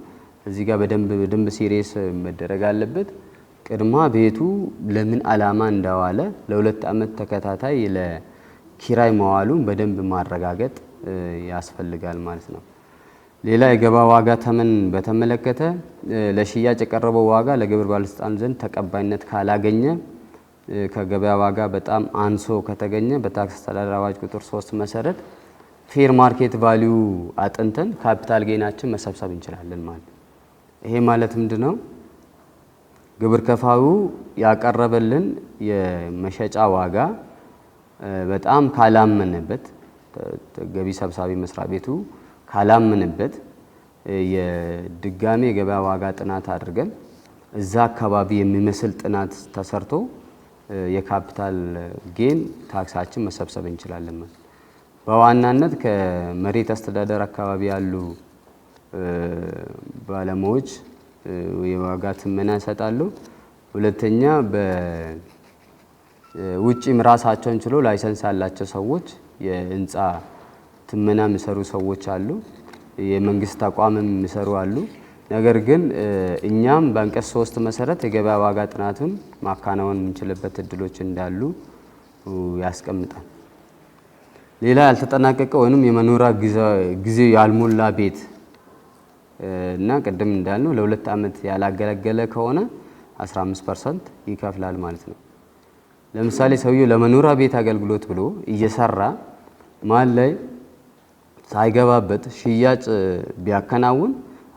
እዚህ ጋር በደንብ ሲሪየስ መደረግ አለበት። ቅድማ ቤቱ ለምን ዓላማ እንዳዋለ ለ2 ዓመት ተከታታይ ለኪራይ መዋሉን በደንብ ማረጋገጥ ያስፈልጋል ማለት ነው። ሌላ የገባ ዋጋ ተመን በተመለከተ ለሽያጭ የቀረበው ዋጋ ለግብር ባለስልጣን ዘንድ ተቀባይነት ካላገኘ ከገበያ ዋጋ በጣም አንሶ ከተገኘ በታክስ አስተዳደር አዋጅ ቁጥር 3 መሰረት ፌር ማርኬት ቫልዩ አጥንተን ካፒታል ጌናችን መሰብሰብ እንችላለን ማለት። ይሄ ማለት ምንድነው? ግብር ከፋዩ ያቀረበልን የመሸጫ ዋጋ በጣም ካላመነበት፣ ገቢ ሰብሳቢ መስሪያ ቤቱ ካላመነበት የድጋሜ ገበያ ዋጋ ጥናት አድርገን እዛ አካባቢ የሚመስል ጥናት ተሰርቶ የካፒታል ጌን ታክሳችን መሰብሰብ እንችላለን ማለት። በዋናነት ከመሬት አስተዳደር አካባቢ ያሉ ባለሙያዎች የዋጋ ትመና ይሰጣሉ። ሁለተኛ በውጪም ራሳቸውን ችሎ ላይሰንስ ያላቸው ሰዎች የህንፃ ትመና የሚሰሩ ሰዎች አሉ። የመንግስት ተቋምም የሚሰሩ አሉ። ነገር ግን እኛም በአንቀጽ 3 መሰረት የገበያ ዋጋ ጥናቱን ማከናወን የምንችልበት እድሎች እንዳሉ ያስቀምጣል። ሌላ ያልተጠናቀቀ ወይንም የመኖሪያ ጊዜ ያልሞላ ቤት እና ቅድም እንዳልነው ለ2 ዓመት ያላገለገለ ከሆነ 15% ይከፍላል ማለት ነው። ለምሳሌ ሰውየው ለመኖሪያ ቤት አገልግሎት ብሎ እየሰራ መሀል ላይ ሳይገባበት ሽያጭ ቢያከናውን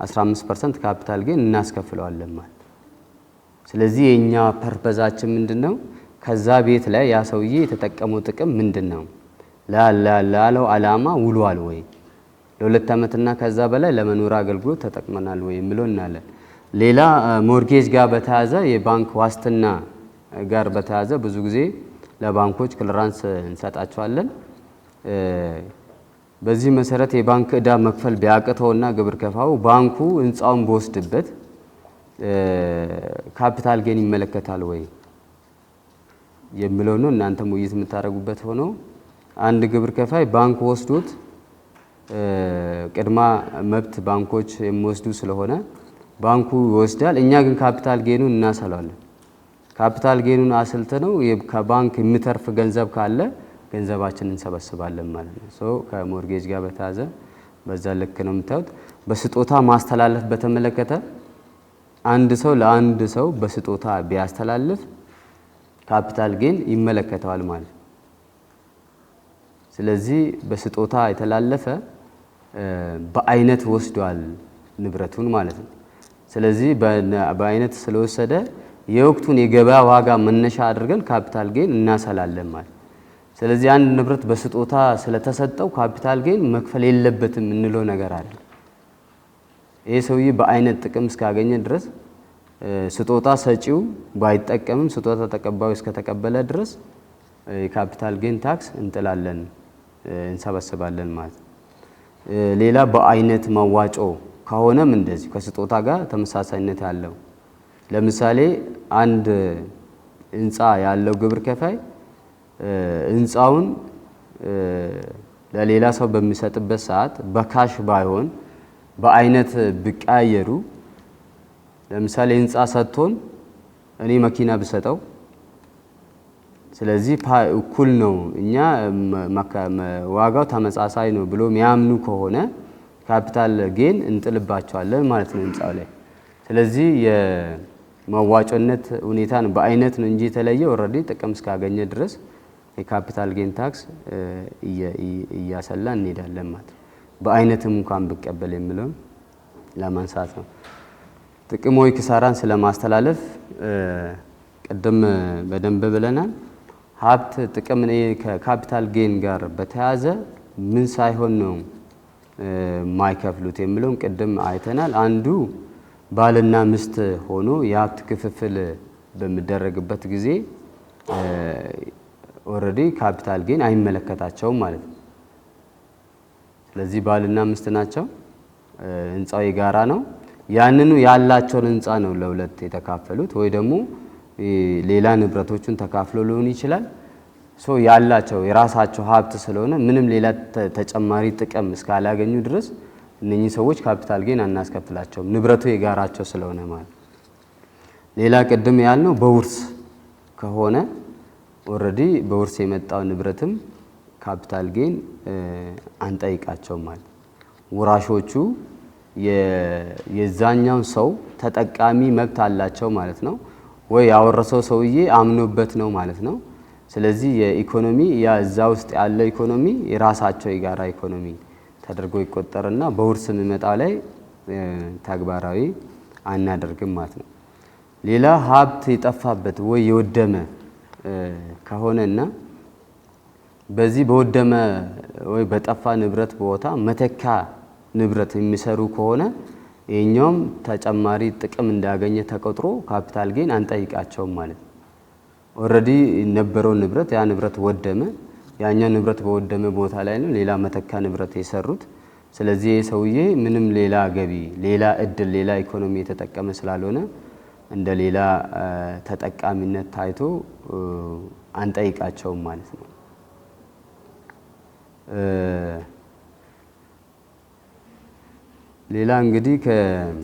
15% ካፒታል ጌን እናስከፍለዋለን ማለት። ስለዚህ የኛ ፐርፐዛችን ምንድነው? ከዛ ቤት ላይ ያ ሰውዬ የተጠቀመው ጥቅም ምንድነው? ላለው ዓላማ ውሏል ወይ? ለ2 ዓመትና ከዛ በላይ ለመኖሪያ አገልግሎት ተጠቅመናል ወይ የሚለው እናያለን። ሌላ ሞርጌጅ ጋር በተያያዘ የባንክ ዋስትና ጋር በተያያዘ ብዙ ጊዜ ለባንኮች ክሊራንስ እንሰጣቸዋለን። በዚህ መሰረት የባንክ ዕዳ መክፈል ቢያቅተውና ግብር ከፋው ባንኩ ህንፃውን በወስድበት ካፒታል ጌን ይመለከታል ወይ የሚለው ነው። እናንተም ውይይት የምታደርጉበት ሆኖ አንድ ግብር ከፋይ ባንክ ወስዶት ቅድማ መብት ባንኮች የሚወስዱ ስለሆነ ባንኩ ይወስዳል። እኛ ግን ካፒታል ጌኑን እናሰላለን። ካፒታል ጌኑን አስልተነው ከባንክ የሚተርፍ ገንዘብ ካለ ገንዘባችንን እንሰበስባለን ማለት ነው። ከሞርጌጅ ጋር በተያያዘ በዛ ልክ ነው የምታዩት። በስጦታ ማስተላለፍ በተመለከተ አንድ ሰው ለአንድ ሰው በስጦታ ቢያስተላልፍ ካፒታል ጌን ይመለከተዋል ማለት ነው። ስለዚህ በስጦታ የተላለፈ በአይነት ወስዷል ንብረቱን ማለት ነው። ስለዚህ በአይነት ስለወሰደ የወቅቱን የገበያ ዋጋ መነሻ አድርገን ካፒታል ጌን እናሰላለን ማለት። ስለዚህ አንድ ንብረት በስጦታ ስለተሰጠው ካፒታል ጌን መክፈል የለበትም እንለው ነገር አለ። ይሄ ሰውዬ በአይነት ጥቅም እስካገኘ ድረስ ስጦታ ሰጪው ባይጠቀምም ስጦታ ተቀባዩ እስከተቀበለ ድረስ የካፒታል ጌን ታክስ እንጥላለን፣ እንሰበስባለን ማለት ነው። ሌላ በአይነት መዋጮ ከሆነም እንደዚህ ከስጦታ ጋር ተመሳሳይነት ያለው ለምሳሌ አንድ ህንፃ ያለው ግብር ከፋይ ህንፃውን ለሌላ ሰው በሚሰጥበት ሰዓት በካሽ ባይሆን በአይነት ቢቀያየሩ፣ ለምሳሌ ህንፃ ሰጥቶን እኔ መኪና ብሰጠው ስለዚህ እኩል ነው እኛ ዋጋው ተመሳሳይ ነው ብሎ የሚያምኑ ከሆነ ካፒታል ጌን እንጥልባቸዋለን ማለት ነው ህንፃው ላይ። ስለዚህ የመዋጮነት ሁኔታን በአይነት ነው እንጂ የተለየ ኦልሬዲ ጥቅም እስካገኘ ድረስ የካፒታል ጌን ታክስ እያሰላ እንሄዳለን ማለት ነው። በአይነትም እንኳን ብቀበል የሚለውን ለማንሳት ነው። ጥቅም ወይ ኪሳራን ስለማስተላለፍ ቅድም በደንብ ብለናል። ሀብት ጥቅም ከካፒታል ጌን ጋር በተያያዘ ምን ሳይሆን ነው ማይከፍሉት የሚለውን ቅድም አይተናል። አንዱ ባልና ሚስት ሆኖ የሀብት ክፍፍል በሚደረግበት ጊዜ ኦልሬዲ ካፒታል ጌን አይመለከታቸውም ማለት ነው። ስለዚህ ባልና ሚስት ናቸው፣ ህንፃው የጋራ ነው። ያንኑ ያላቸውን ህንፃ ነው ለሁለት የተካፈሉት ወይ ደግሞ ሌላ ንብረቶቹን ተካፍሎ ሊሆን ይችላል። ያላቸው የራሳቸው ሀብት ስለሆነ ምንም ሌላ ተጨማሪ ጥቅም እስካላገኙ ድረስ እነኚህ ሰዎች ካፒታል ጌን አናስከፍላቸውም፣ ንብረቱ የጋራቸው ስለሆነ ማለት። ሌላ ቅድም ያልነው በውርስ ከሆነ ኦልሬዲ በውርስ የመጣው ንብረትም ካፒታል ጌን አንጠይቃቸውም ማለት። ወራሾቹ የዛኛው ሰው ተጠቃሚ መብት አላቸው ማለት ነው። ወይ ያወረሰው ሰውዬ አምኖበት ነው ማለት ነው። ስለዚህ የኢኮኖሚ ያ እዛ ውስጥ ያለው ኢኮኖሚ የራሳቸው የጋራ ኢኮኖሚ ተደርጎ ይቆጠርና በውርስ የሚመጣ ላይ ተግባራዊ አናደርግም ማለት ነው። ሌላ ሀብት የጠፋበት ወይ የወደመ ከሆነና በዚህ በወደመ ወይ በጠፋ ንብረት ቦታ መተካ ንብረት የሚሰሩ ከሆነ ይሄኛውም ተጨማሪ ጥቅም እንዳገኘ ተቆጥሮ ካፒታል ጌን አንጠይቃቸውም ማለት ነው። ኦልሬዲ የነበረው ንብረት ያ ንብረት ወደመ፣ ያኛው ንብረት በወደመ ቦታ ላይ ነው ሌላ መተካ ንብረት የሰሩት። ስለዚህ ሰውዬ ምንም ሌላ ገቢ፣ ሌላ እድል፣ ሌላ ኢኮኖሚ የተጠቀመ ስላልሆነ እንደ ሌላ ተጠቃሚነት ታይቶ አንጠይቃቸውም ማለት ነው። ሌላ እንግዲህ ከእነኚህ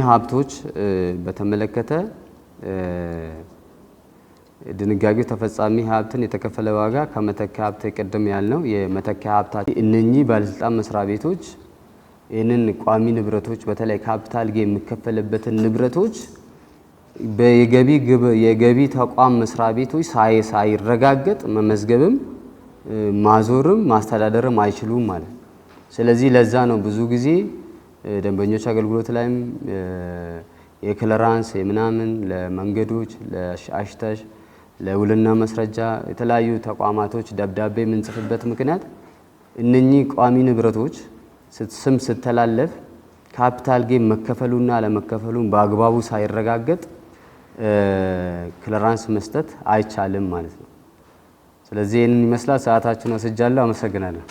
ሀብቶች በተመለከተ ድንጋጌው ተፈጻሚ ሀብትን የተከፈለ ዋጋ ከመተኪያ ሀብት ቅድም ያልነው የመተኪያ ሀብታቸው እነኚህ ባለስልጣን መስሪያ ቤቶች ይህንን ቋሚ ንብረቶች በተለይ ካፒታል ጌን የሚከፈልበትን ንብረቶች የገቢ ተቋም መስሪያ ቤቶች ሳይረጋገጥ መመዝገብም ማዞርም ማስተዳደርም አይችሉም ማለት ነው። ስለዚህ ለዛ ነው ብዙ ጊዜ ደንበኞች አገልግሎት ላይም የክለራንስ የምናምን ለመንገዶች ለአሽታሽ ለውልና መስረጃ የተለያዩ ተቋማቶች ደብዳቤ የምንጽፍበት ምክንያት እነኚህ ቋሚ ንብረቶች ስም ስተላለፍ ካፒታል ጌን መከፈሉና አለመከፈሉን በአግባቡ ሳይረጋገጥ ክለራንስ መስጠት አይቻልም ማለት ነው። ስለዚህ ይህንን ይመስላል። ሰዓታችሁን ወስጃለሁ። አመሰግናለሁ።